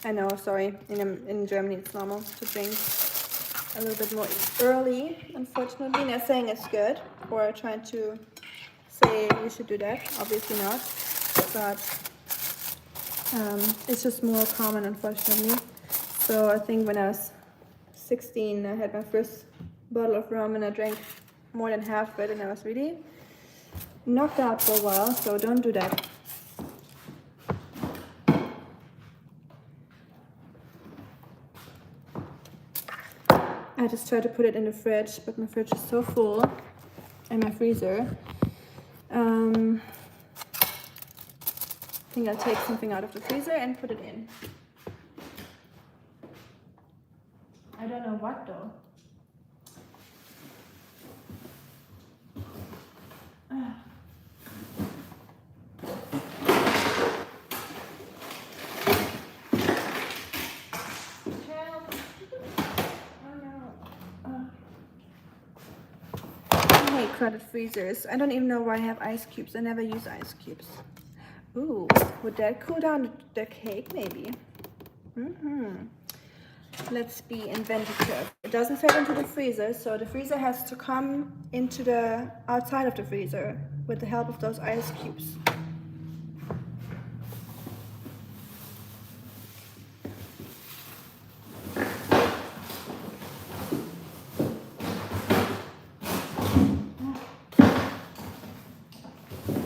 I know, sorry, in Germany it's normal to drink a little bit more early, unfortunately. Not saying it's good, or trying to say you should do that, obviously not, but it's just more common, unfortunately. So I think when I was 16, I had my first bottle of rum and I drank more than half of it, and I was really knocked out for a while, so don't do that. I just tried to put it in the fridge, but my fridge is so full, and my freezer, I think I'll take something out of the freezer and put it in. I don't know what though. I hate crowded freezers. I don't even know why I have ice cubes. I never use ice cubes. Ooh, would that cool down the cake maybe? Let's be inventive. It doesn't fit into the freezer, so the freezer has to come into the outside of the freezer with the help of those ice cubes.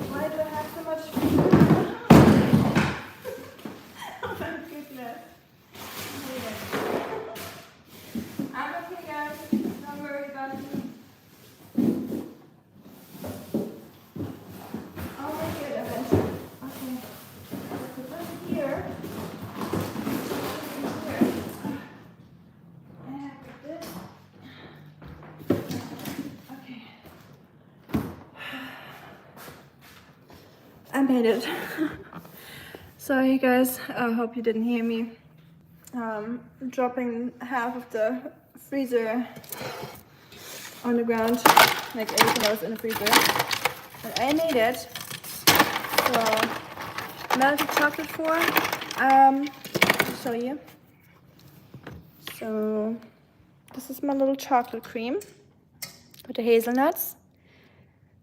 Why do I have so much food? Oh my goodness. I'm okay, guys. Don't worry about me. Oh my goodness. Okay. Put this here. And put this. Okay. I made it. Sorry, guys. I hope you didn't hear me. Dropping half of the freezer on the ground, like everything that was in the freezer. But I made it. So melted chocolate form. I'll show you. So this is my little chocolate cream with the hazelnuts.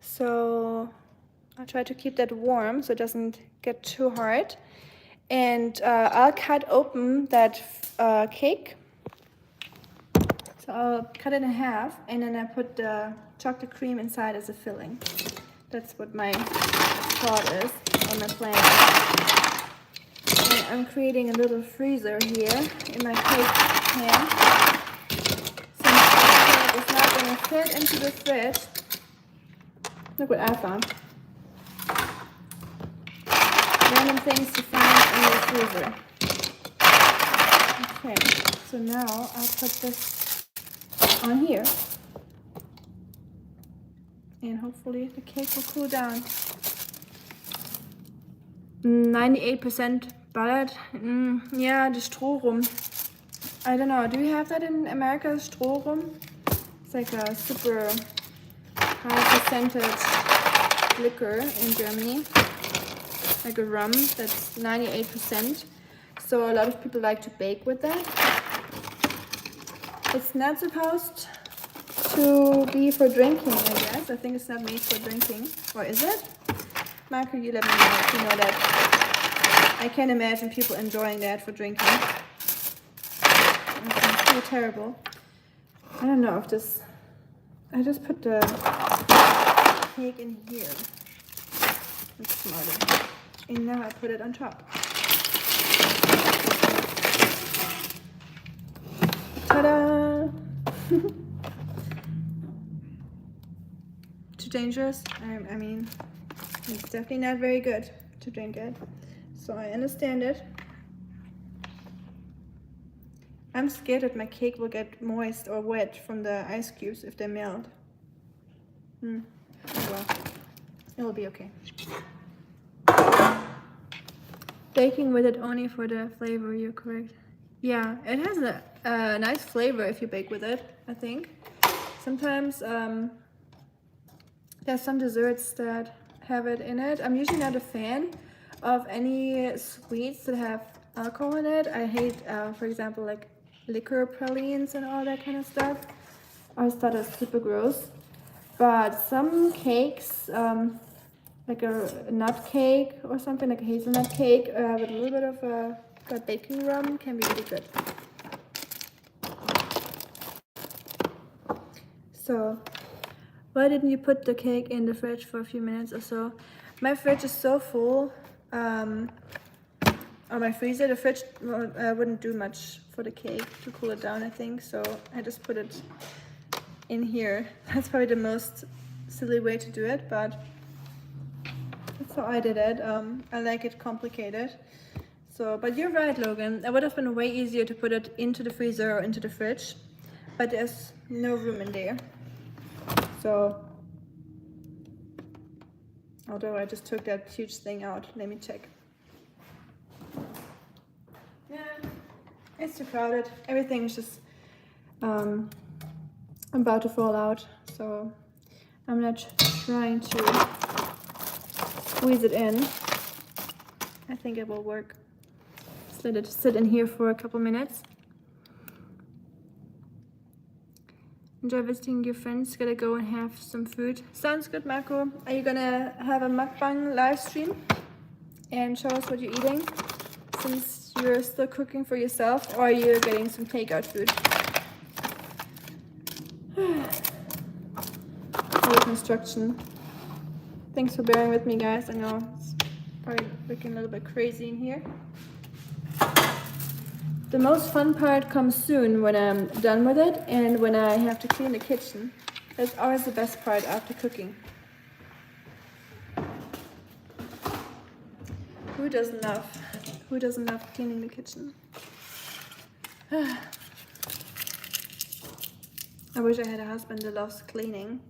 So I'll try to keep that warm so it doesn't get too hard. And I'll cut open that cake. So I'll cut it in half and then I put the chocolate cream inside as a filling. That's what my thought is, or my plan. And I'm creating a little freezer here in my cake pan. Since the cake is not going to fit into the fridge. Look what I found. Random things to find in the freezer. Okay, so now I'll put this on here. And hopefully the cake will cool down. 98% buttered. Yeah, the Strohrum. I don't know, do you have that in America, Strohrum? It's like a super high percentage liquor in Germany. Like a rum that's 98%. So a lot of people like to bake with that. It's not supposed to be for drinking, I guess. I think it's not made for drinking. Or is it? Marco, you let me know if you know that. I can't imagine people enjoying that for drinking. It's so terrible. I don't know if this... I just put the cake in here. That's smarter. And now I put it on top. Ta-da! Too dangerous? I mean, it's definitely not very good to drink it. So I understand it. I'm scared that my cake will get moist or wet from the ice cubes if they melt. Oh well, it'll be okay. Baking with it only for the flavor, you're correct. Yeah, it has a nice flavor if you bake with it, I think. Sometimes there's some desserts that have it in it. I'm usually not a fan of any sweets that have alcohol in it. I hate, for example, like liquor pralines and all that kind of stuff. I always thought it was super gross. But some cakes, like a nut cake or something, like a hazelnut cake with a little bit of baking rum can be really good. So, why didn't you put the cake in the fridge for a few minutes or so? My fridge is so full, or my freezer, the fridge wouldn't do much for the cake to cool it down, I think. So I just put it in here. That's probably the most silly way to do it, but So I did it. I like it complicated. So, but you're right, Logan. It would have been way easier to put it into the freezer or into the fridge, but there's no room in there. So, although I just took that huge thing out, let me check. Yeah, it's too crowded. Everything's just about to fall out. So I'm not trying to squeeze it in. I think it will work. Just let it sit in here for a couple minutes. Enjoy visiting your friends. Gotta go and have some food. Sounds good, Marco. Are you gonna have a mukbang live stream and show us what you're eating, since you're still cooking for yourself, or are you getting some takeout food? Construction. Thanks for bearing with me, guys. I know it's probably looking a little bit crazy in here. The most fun part comes soon, when I'm done with it and when I have to clean the kitchen. That's always the best part after cooking. Who doesn't love cleaning the kitchen? I wish I had a husband that loves cleaning.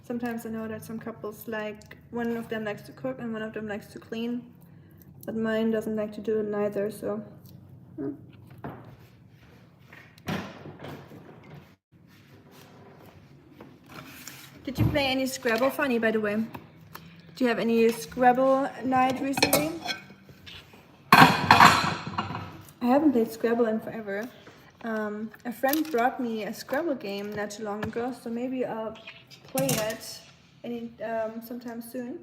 Sometimes I know that some couples, like, one of them likes to cook and one of them likes to clean, but mine doesn't like to do it neither, so. Did you play any Scrabble? Funny, by the way. Did you have any Scrabble night recently? I haven't played Scrabble in forever. A friend brought me a Scrabble game not too long ago, so maybe I'll play it sometime soon.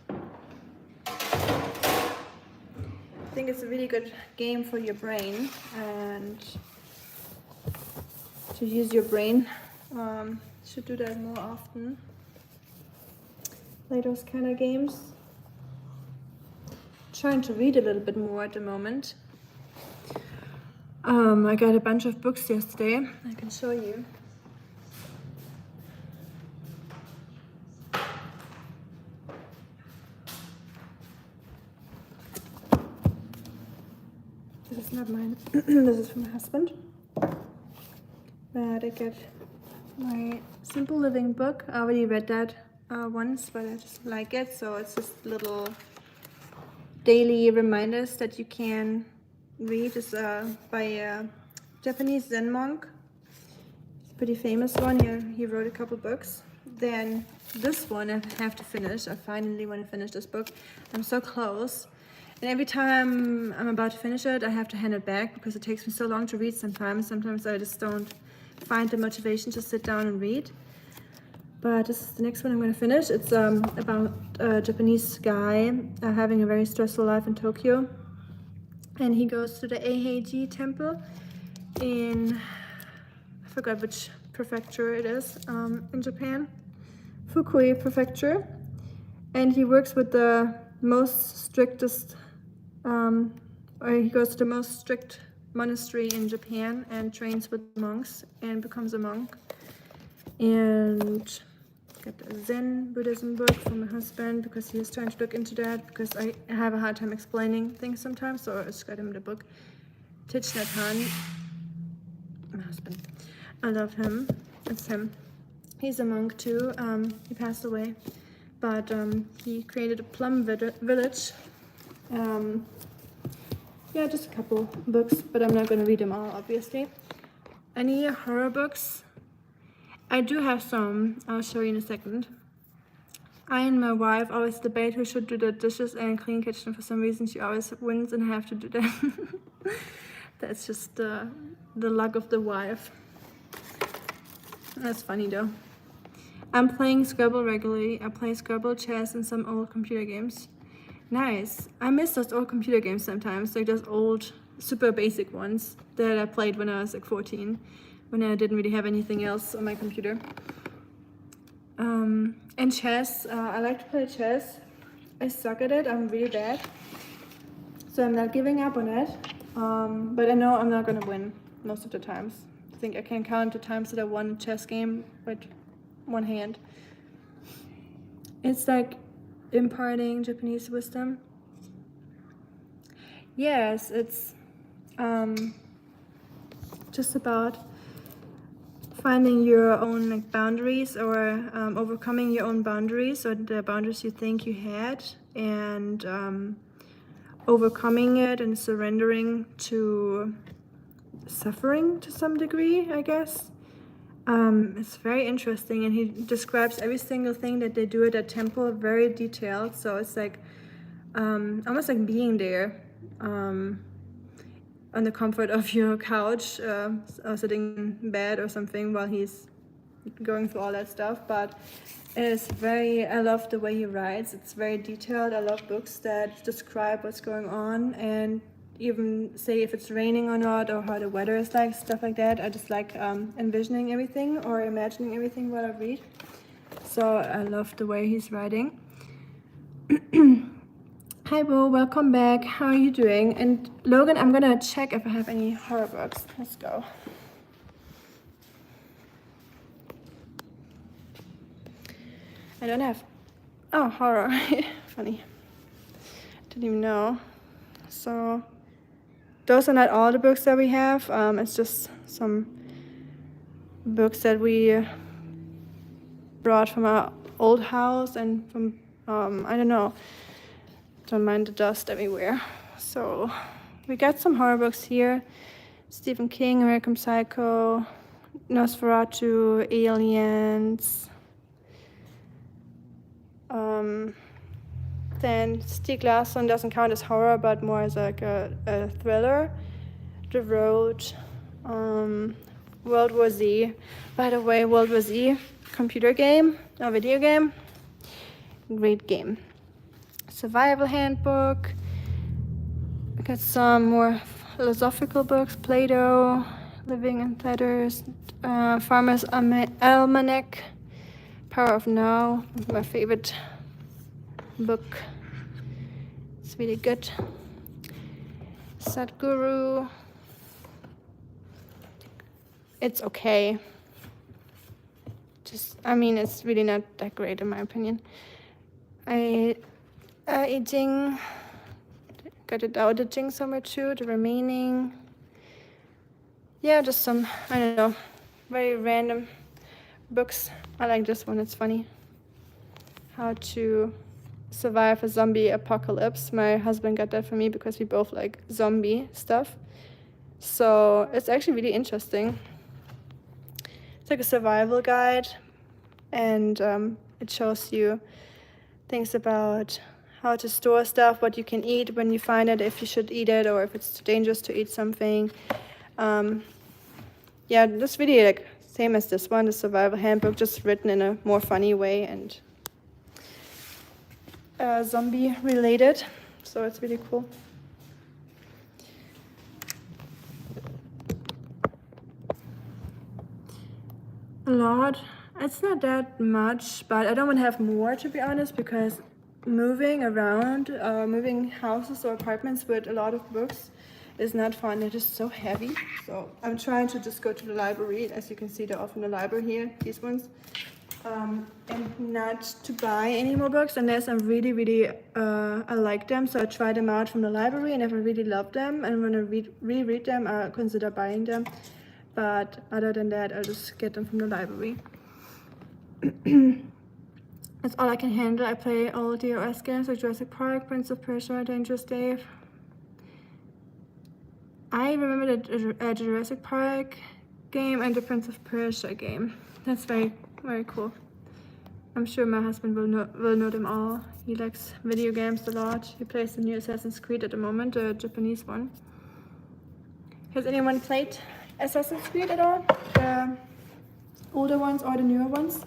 I think it's a really good game for your brain and to use your brain. Should do that more often. Play those kind of games. Trying to read a little bit more at the moment. I got a bunch of books yesterday. I can show you. This is not mine. This is from my husband. But I got my Simple Living book. I already read that once, but I just like it. So it's just little daily reminders that you can read. It's by a Japanese Zen monk. It's a pretty famous one. He wrote a couple books. Then this one I have to finish. I finally want to finish this book. I'm so close. And every time I'm about to finish it, I have to hand it back because it takes me so long to read sometimes. Sometimes I just don't find the motivation to sit down and read. But this is the next one I'm going to finish. It's about a Japanese guy having a very stressful life in Tokyo. And he goes to the Eiheiji temple in, I forgot which prefecture it is, in Japan. Fukui prefecture. And he works with the most strictest, or he goes to the most strict monastery in Japan and trains with monks and becomes a monk. And got a Zen Buddhism book from my husband because he is trying to look into that because I have a hard time explaining things sometimes, so I just got him the book. Thich Nhat Hanh, my husband. I love him. It's him. He's a monk too. He passed away, but he created a plum village. Yeah, just a couple books, but I'm not going to read them all, obviously. Any horror books? I do have some. I'll show you in a second. I and my wife always debate who should do the dishes and clean kitchen. For some reason, she always wins and I have to do that. That's just the luck of the wife. That's funny though. I'm playing Scrabble regularly. I play Scrabble, chess, and some old computer games. Nice. I miss those old computer games sometimes, like those old, super basic ones that I played when I was like 14, when I didn't really have anything else on my computer. And chess. I like to play chess. I suck at it. I'm really bad. So I'm not giving up on it. But I know I'm not going to win most of the times. I think I can count the times that I won a chess game with one hand. It's like imparting Japanese wisdom. Yes, it's just about finding your own like boundaries, or overcoming your own boundaries, or the boundaries you think you had, and overcoming it and surrendering to suffering to some degree, I guess. It's very interesting, and he describes every single thing that they do at that temple very detailed. So it's like almost like being there on the comfort of your couch, or sitting in bed or something while he's going through all that stuff. But it is very, I love the way he writes. It's very detailed. I love books that describe what's going on and even say if it's raining or not, or how the weather is like, stuff like that. I just like envisioning everything or imagining everything while I read. So I love the way he's writing. Hi Bo, welcome back. How are you doing? And Logan, I'm gonna check if I have any horror books. Let's go. I don't have. Oh, horror. Funny. Didn't even know. So those are not all the books that we have. It's just some books that we brought from our old house and from, I don't know, don't mind the dust everywhere. So we got some horror books here. Stephen King, American Psycho, Nosferatu, Aliens. Then Stieg Larsson doesn't count as horror, but more as like a thriller. The Road, World War Z. By the way, World War Z, computer game, a video game, great game. Survival Handbook. I got some more philosophical books, Plato, Living in Letters, Farmer's Almanac, Power of Now, my favorite book. It's really good. Sadhguru. It's okay. I mean, it's really not that great in my opinion. I Jing, got it out of Jing somewhere too, the remaining. Yeah, just some, I don't know, very random books. I like this one, it's funny. How to survive a zombie apocalypse. My husband got that for me because we both like zombie stuff. So it's actually really interesting. It's like a survival guide, and it shows you things about how to store stuff, what you can eat when you find it, if you should eat it, or if it's too dangerous to eat something. Yeah, this really like same as this one, the survival handbook, just written in a more funny way and zombie related. So it's really cool. A lot. It's not that much, but I don't want to have more, to be honest, because moving around, moving houses or apartments with a lot of books is not fun. They're just so heavy. So I'm trying to just go to the library. As you can see, they're off in the library here, these ones. And not to buy any more books unless I'm really, I like them. So I try them out from the library, and if I really love them and want to reread them, I'll consider buying them. But other than that, I'll just get them from the library. That's all I can handle. I play all DOS games like Jurassic Park, Prince of Persia, Dangerous Dave. I remember the Jurassic Park game and the Prince of Persia game. That's very, very cool. I'm sure my husband will know them all. He likes video games a lot. He plays the new Assassin's Creed at the moment, the Japanese one. Has anyone played Assassin's Creed at all? The older ones or the newer ones?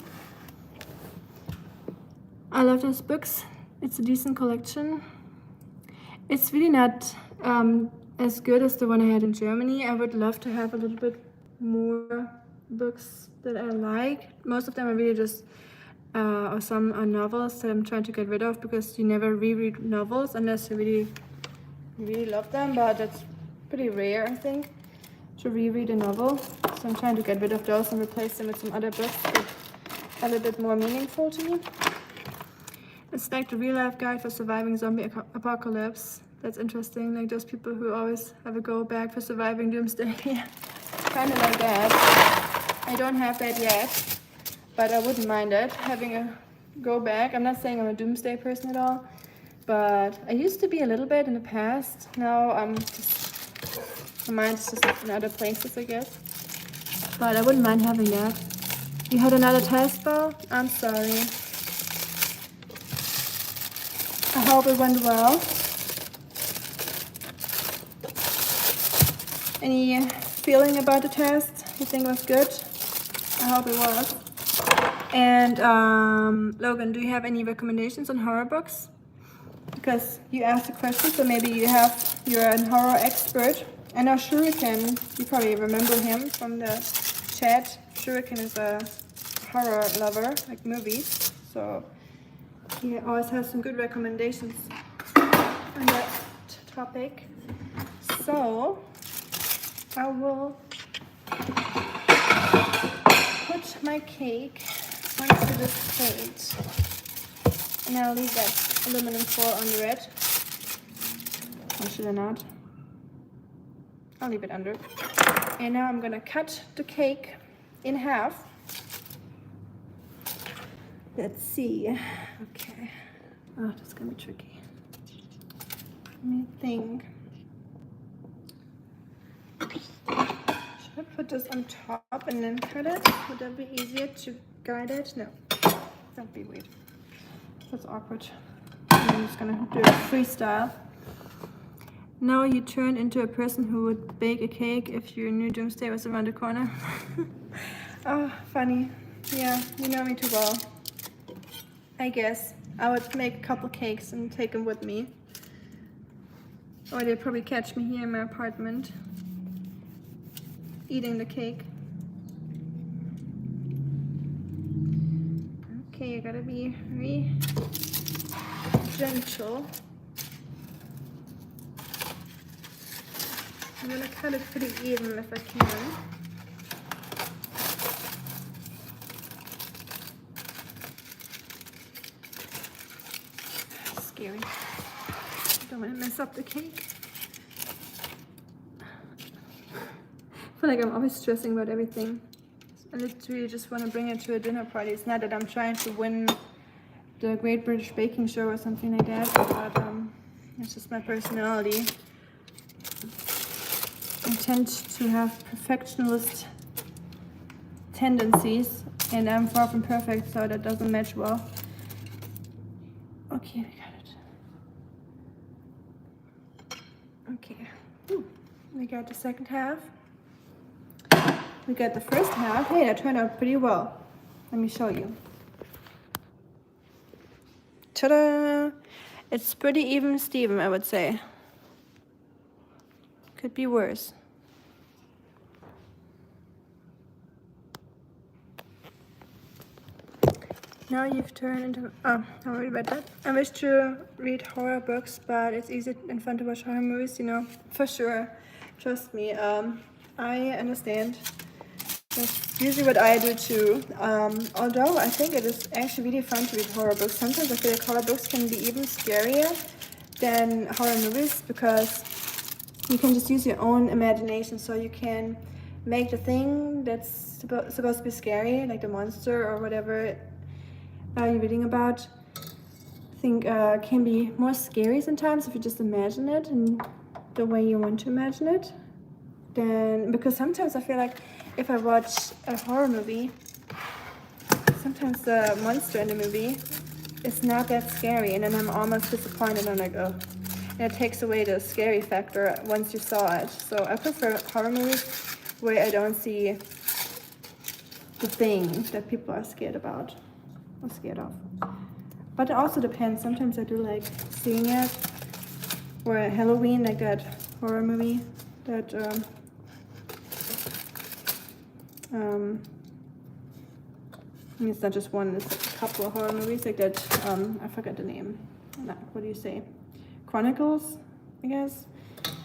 I love those books. It's a decent collection. It's really not as good as the one I had in Germany. I would love to have a little bit more books that I like. Most of them are really just, or some are novels that I'm trying to get rid of, because you never reread novels unless you really love them, but that's pretty rare, I think, to reread a novel. So I'm trying to get rid of those and replace them with some other books that are a little bit more meaningful to me. It's like the real life guide for surviving zombie apocalypse. That's interesting. Like those people who always have a go bag for surviving doomsday. Yeah, kind of like that. I don't have that yet, but I wouldn't mind it, having a go bag. I'm not saying I'm a doomsday person at all, but I used to be a little bit in the past. Now I'm just, my mind's just in other places, I guess. But I wouldn't mind having that. You had another test, Bo? I'm sorry. I hope it went well. Any feeling about the test? You think it was good? I hope it was. And Logan, do you have any recommendations on horror books? Because you asked a question, so maybe you're a horror expert. I know Shuriken, you probably remember him from the chat. Shuriken is a horror lover, like movies. So he always has some good recommendations on that topic. So I will put my cake onto this plate, and I'll leave that aluminum foil under it. Or should I not? I'll leave it under. And now I'm gonna cut the cake in half. Let's see. Okay. Oh, that's gonna be tricky. Let me think. Should I put this on top and then cut it? Would that be easier to guide it? No. That'd be weird. That's awkward. I'm just gonna do it freestyle. Now you turn into a person who would bake a cake if your new doomsday was around the corner. Oh, funny. Yeah, you know me too well. I guess I would make a couple cakes and take them with me. Or they'd probably catch me here in my apartment eating the cake. Okay, you gotta be very gentle. I'm gonna cut it pretty even if I can. Scary. I don't want to mess up the cake. I feel like I'm always stressing about everything. I literally just want to bring it to a dinner party. It's not that I'm trying to win the Great British Baking Show or something like that, but it's just my personality. I tend to have perfectionist tendencies, and I'm far from perfect, so that doesn't match well. Okay, we got it. Okay, we got the second half. We got the first half. Hey, that turned out pretty well. Let me show you. Ta-da! It's pretty even Steven, I would say. Could be worse. Now you've turned into... Oh, don't worry about that. I wish to read horror books, but it's easy and fun to watch horror movies, you know, for sure. Trust me, I understand. That's usually what I do too. Although I think it is actually really fun to read horror books. Sometimes I feel like horror books can be even scarier than horror movies because you can just use your own imagination. So you can make the thing that's supposed to be scary, like the monster or whatever you're reading about, I think can be more scary sometimes if you just imagine it in the way you want to imagine it. Then, because sometimes I feel like if I watch a horror movie, sometimes the monster in the movie is not that scary, and then I'm almost disappointed. I'm like, oh, and it takes away the scary factor once you saw it. So I prefer horror movies where I don't see the thing that people are scared about or scared of. But it also depends. Sometimes I do like seeing it, or Halloween, like that horror movie that I mean, it's not just one, it's a couple of horror movies like that. I forgot the name. What do you say? Chronicles, I guess.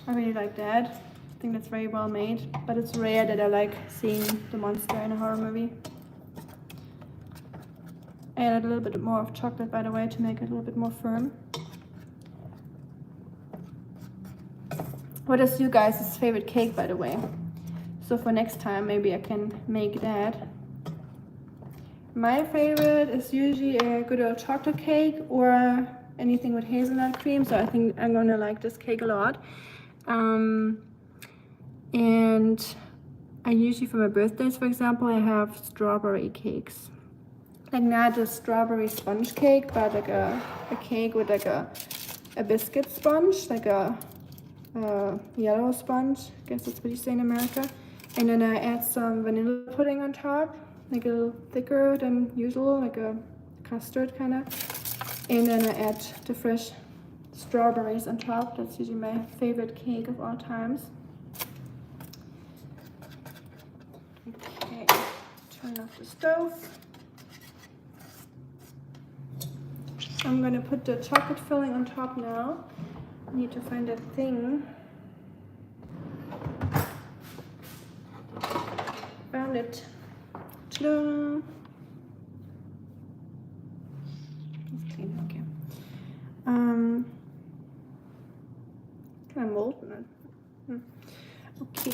I really like that. I think that's very well made, but it's rare that I like seeing the monster in a horror movie. I added a little bit more of chocolate, by the way, to make it a little bit more firm. What is you guys' favorite cake, by the way? So for next time, maybe I can make that. My favorite is usually a good old chocolate cake or anything with hazelnut cream. So I think I'm gonna like this cake a lot. And I usually, for my birthdays, for example, I have strawberry cakes. Like not a strawberry sponge cake, but like a cake with like a biscuit sponge, like a yellow sponge, I guess that's what you say in America. And then I add some vanilla pudding on top, like a little thicker than usual, like a custard kind of. And then I add the fresh strawberries on top. That's usually my favorite cake of all times. Okay, turn off the stove. I'm gonna put the chocolate filling on top now. I need to find that thing. Found it. Ta-da! It's clean, okay. Can I mold it? Okay.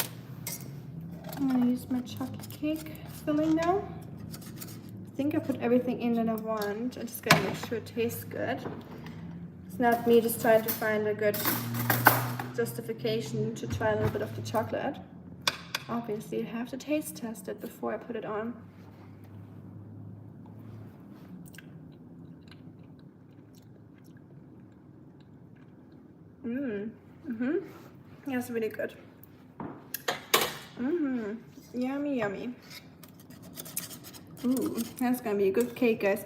I'm gonna use my chocolate cake filling now. I think I put everything in that I want. I just gotta make sure it tastes good. It's not me just trying to find a good justification to try a little bit of the chocolate. Obviously, you have to taste test it before I put it on. That's really good. Yummy, yummy. Ooh, that's gonna be a good cake, guys.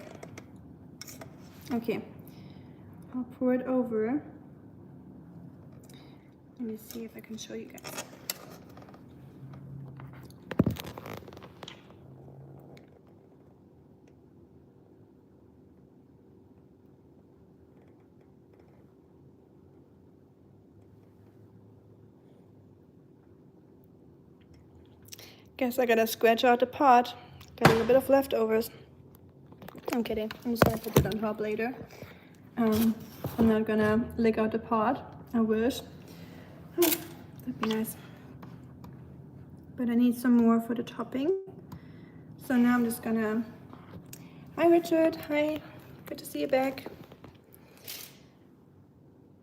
Okay, I'll pour it over. Let me see if I can show you guys. Guess I gotta scratch out the pot. Got a little bit of leftovers. I'm kidding. I'm just gonna put it on top later. I'm not gonna lick out the pot. I wish. That'd be nice. But I need some more for the topping. So now I'm just gonna... Hi Richard, hi. Good to see you back.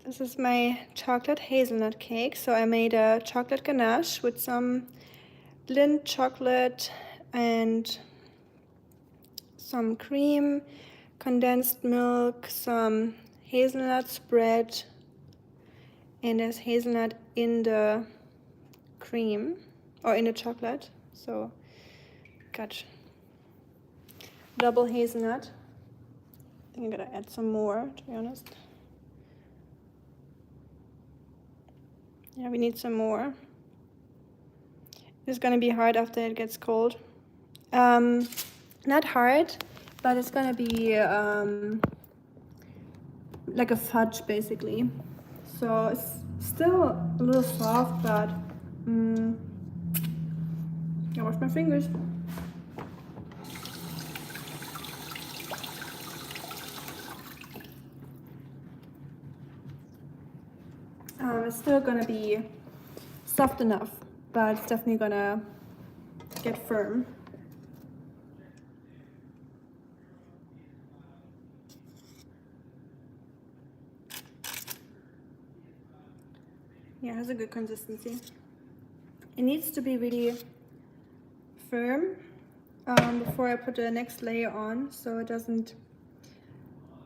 This is my chocolate hazelnut cake. So I made a chocolate ganache with some Lindt chocolate and some cream, condensed milk, some hazelnut spread, and there's hazelnut in the cream or in the chocolate. So got double hazelnut. I think I'm gonna add some more, to be honest. Yeah, we need some more. It's gonna be hard after it gets cold. Not hard, but it's gonna be like a fudge basically. So it's still a little soft, but I wash my fingers. It's still gonna be soft enough, but it's definitely gonna get firm. Yeah, it has a good consistency. It needs to be really firm before I put the next layer on, so it doesn't,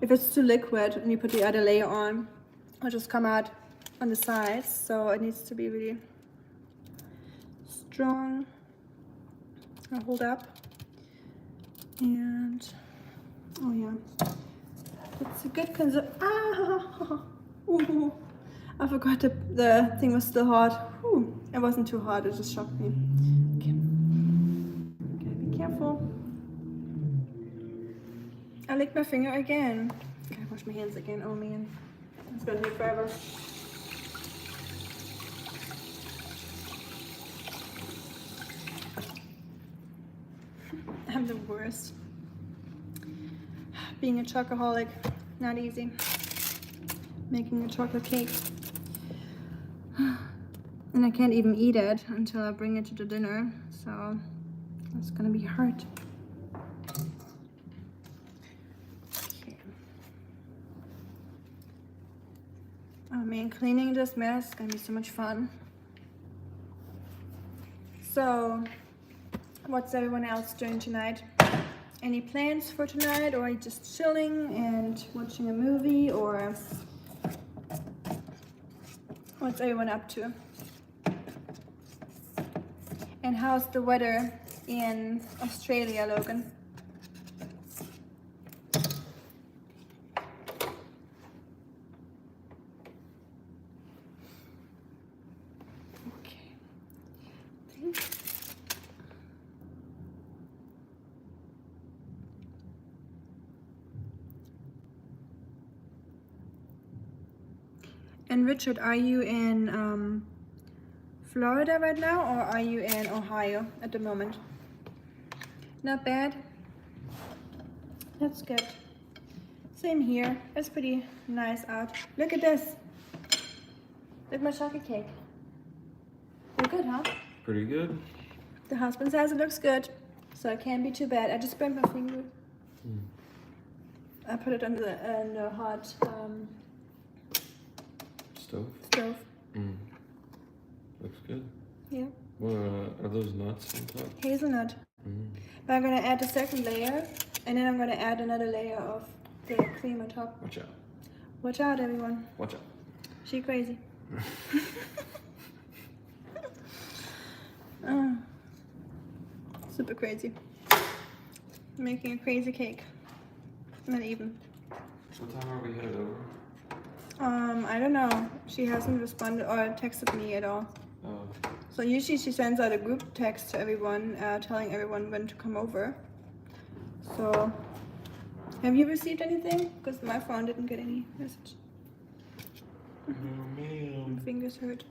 if it's too liquid and you put the other layer on, it'll just come out on the sides. So it needs to be really strong. I'll hold up. And oh yeah, it's a good Ooh, I forgot the thing was still hot. Ooh, it wasn't too hot, it just shocked me. Okay, gotta be careful. I licked my finger again. Gotta wash my hands again. Oh man, it's gonna take forever. I'm the worst. Being a chocoholic, not easy. Making a chocolate cake. And I can't even eat it until I bring it to the dinner, so it's gonna be hard. Okay. Oh man, cleaning this mess is gonna be so much fun. So, what's everyone else doing tonight? Any plans for tonight, or are you just chilling and watching a movie, or what's everyone up to? And how's the weather in Australia, Logan? Okay. And Richard, are you in Florida right now, or are you in Ohio at the moment? Not bad. That's good. Same here. It's pretty nice out. Look at this. Look at my chocolate cake. Look good, huh? Pretty good. The husband says it looks good, so it can't be too bad. I just burned my finger. I put it under the hot stove. Looks good. Yeah. Well, are those nuts on top? Hazelnut. But I'm gonna add the second layer, and then I'm gonna add another layer of the cream on top. Watch out. Watch out, everyone. Watch out. She crazy. Super crazy. Making a crazy cake. Not even. What time are we headed over? I don't know. She hasn't responded or texted me at all. Oh. So usually she sends out a group text to everyone, telling everyone when to come over. So, have you received anything? Because my phone didn't get any message. Oh man. My fingers hurt.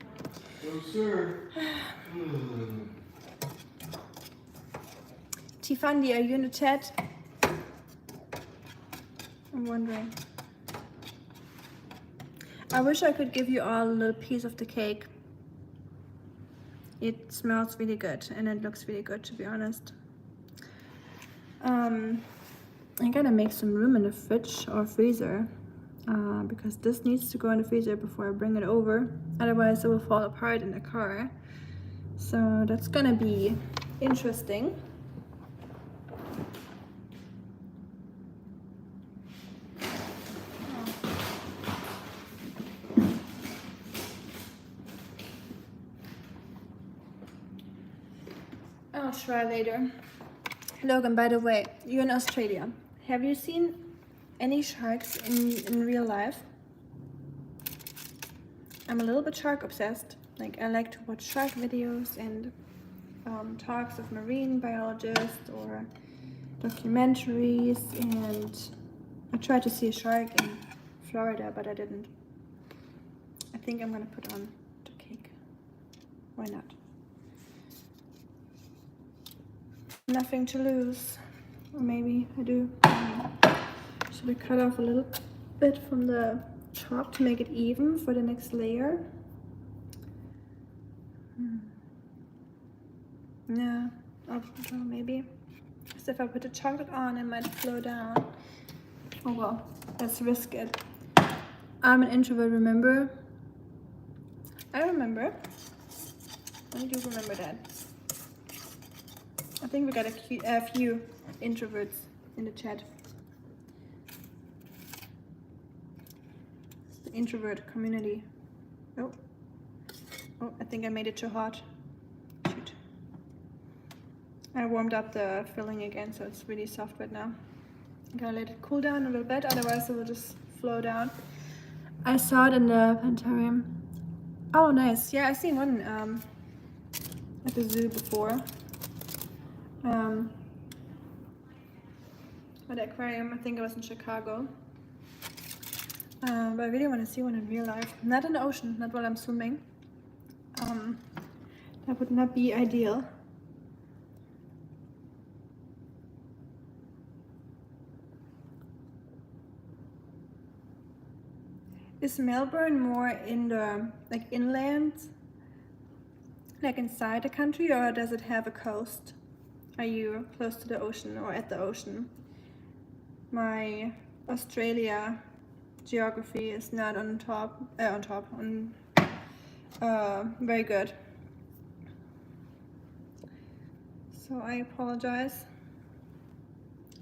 No sir. Tifandi, are you in the chat? I'm wondering. I wish I could give you all a little piece of the cake. It smells really good and it looks really good, to be honest. I gotta make some room in the fridge or freezer because this needs to go in the freezer before I bring it over. Otherwise it will fall apart in the car. So that's gonna be interesting. I'll try later. Logan, by the way, you're in Australia. Have you seen any sharks in real life? I'm a little bit shark obsessed. Like, I like to watch shark videos and talks of marine biologists or documentaries, and I tried to see a shark in Florida, but I didn't. I think I'm gonna put on the cake. Why not? Nothing to lose. Or maybe I do. Should I cut off a little bit from the top to make it even for the next layer? Yeah, I'll put on maybe. Because if I put the chocolate on, it might flow down. Oh well, let's risk it. I'm an introvert, remember? I remember. I do remember that. I think we got a few introverts in the chat. It's the introvert community. Oh, I think I made it too hot. Shoot. I warmed up the filling again, so it's really soft right now. I'm gonna let it cool down a little bit, otherwise it will just flow down. I saw it in the planetarium. Oh, nice. Yeah, I've seen one at the zoo before. At the aquarium, I think it was in Chicago. But I really want to see one in real life. Not in the ocean, not while I'm swimming. That would not be ideal. Is Melbourne more in the like inland, like inside the country, or does it have a coast? Are you close to the ocean or at the ocean? My Australia geography is not on very good. So I apologize.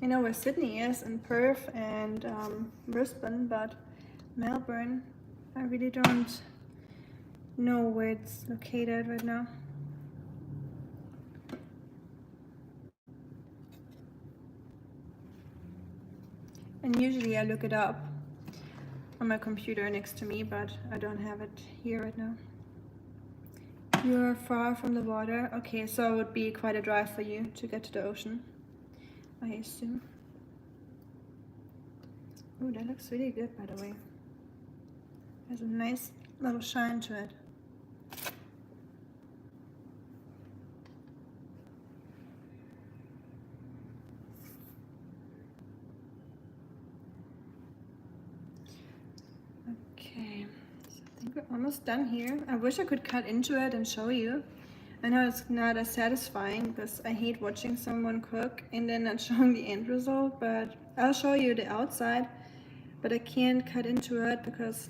I know where Sydney is and Perth and Brisbane, but Melbourne, I really don't know where it's located right now. And usually I look it up on my computer next to me, but I don't have it here right now. You're far from the water. Okay, so it would be quite a drive for you to get to the ocean, I assume. Oh, that looks really good, by the way. Has a nice little shine to it. Okay, so I think we're almost done here. I wish I could cut into it and show you. I know it's not as satisfying because I hate watching someone cook and then not showing the end result, but I'll show you the outside, but I can't cut into it because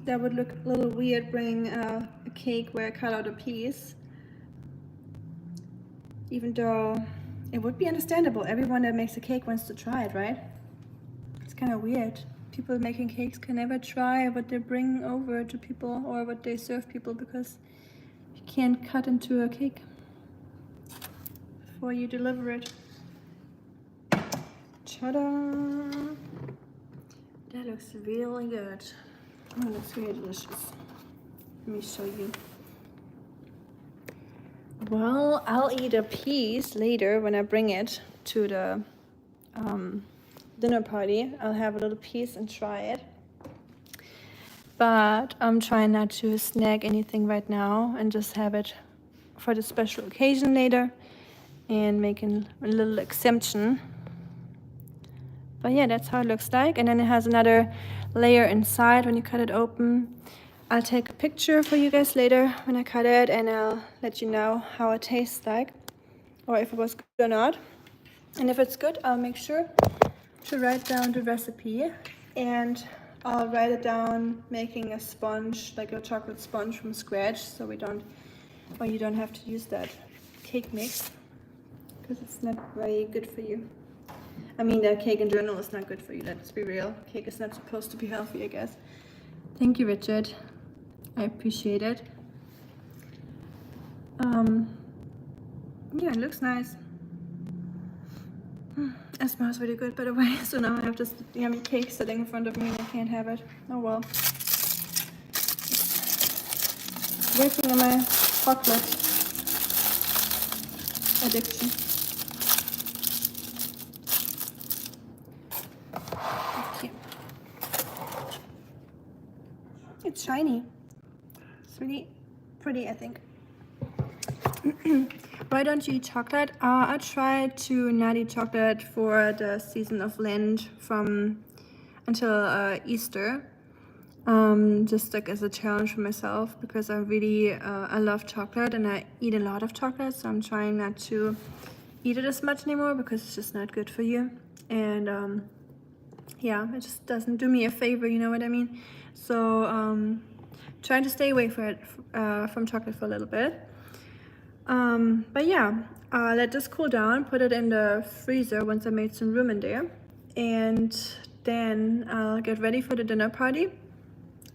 that would look a little weird bringing a cake where I cut out a piece, even though it would be understandable. Everyone that makes a cake wants to try it, right? It's kind of weird. People making cakes can never try what they bring over to people or what they serve people because you can't cut into a cake before you deliver it. Ta-da! That looks really good. Oh, it looks really delicious. Let me show you. Well, I'll eat a piece later when I bring it to the dinner party. I'll have a little piece and try it. But I'm trying not to snack anything right now and just have it for the special occasion later and making a little exemption. But yeah, that's how it looks like. And then it has another layer inside when you cut it open. I'll take a picture for you guys later when I cut it, and I'll let you know how it tastes like, or if it was good or not. And if it's good, I'll make sure to write down the recipe, and I'll write it down making a sponge, like a chocolate sponge from scratch, so you don't have to use that cake mix, because it's not very good for you. I mean, the cake in general is not good for you, let's be real. Cake is not supposed to be healthy, I guess. Thank you, Richard. I appreciate it. Yeah, it looks nice. It smells really good, by the way. So now I have this yummy cake sitting in front of me and I can't have it. Oh well. Working on my chocolate addiction. Okay. It's shiny. It's really pretty, I think. Why don't you eat chocolate? I tried to not eat chocolate for the season of Lent from until Easter, just like as a challenge for myself, because I love chocolate and I eat a lot of chocolate, so I'm trying not to eat it as much anymore because it's just not good for you. And yeah, it just doesn't do me a favor, you know what I mean? So trying to stay away from chocolate for a little bit. But yeah, let this cool down, put it in the freezer once I made some room in there, and then I'll get ready for the dinner party.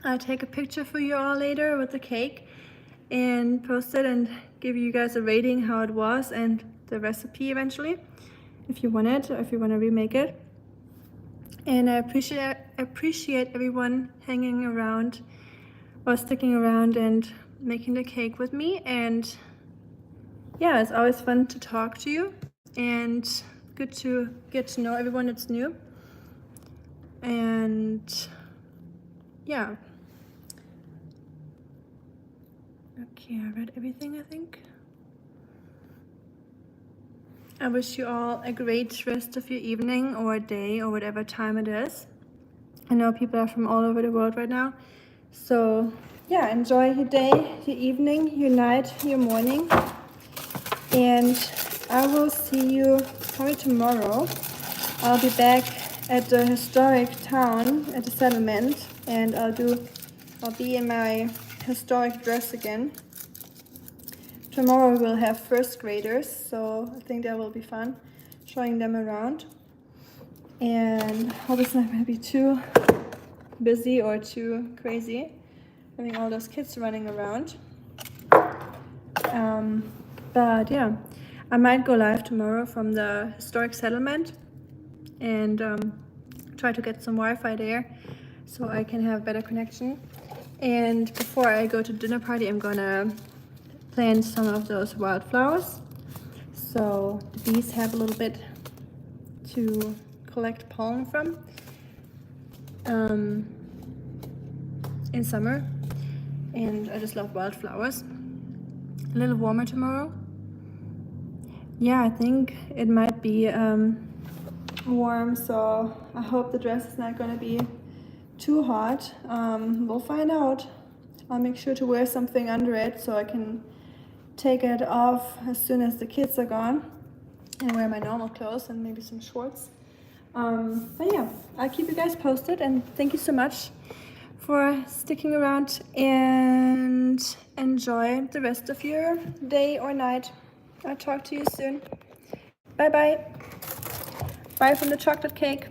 I'll take a picture for you all later with the cake and post it and give you guys a rating how it was and the recipe eventually, if you want it or if you want to remake it. And I appreciate everyone hanging around or sticking around and making the cake with me. And yeah, it's always fun to talk to you and good to get to know everyone that's new. And yeah. Okay, I read everything, I think. I wish you all a great rest of your evening or day or whatever time it is. I know people are from all over the world right now. So yeah, enjoy your day, your evening, your night, your morning. And I will see you probably tomorrow. I'll be back at the historic town, at the settlement, and I'll be in my historic dress again. Tomorrow we'll have first graders, so I think that will be fun, showing them around. And hope it's not gonna be too busy or too crazy, having all those kids running around. But yeah, I might go live tomorrow from the historic settlement and try to get some Wi-Fi there so I can have better connection. And before I go to dinner party, I'm gonna plant some of those wildflowers so the bees have a little bit to collect pollen from in summer. And I just love wildflowers. A little warmer tomorrow. Yeah, I think it might be warm, so I hope the dress is not gonna be too hot. We'll find out. I'll make sure to wear something under it so I can take it off as soon as the kids are gone and wear my normal clothes and maybe some shorts. But yeah, I'll keep you guys posted, and thank you so much for sticking around, and enjoy the rest of your day or night. I'll talk to you soon. Bye bye. Bye from the chocolate cake.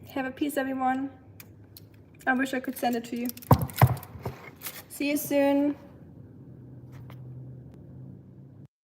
Have a piece, everyone. I wish I could send it to you. See you soon.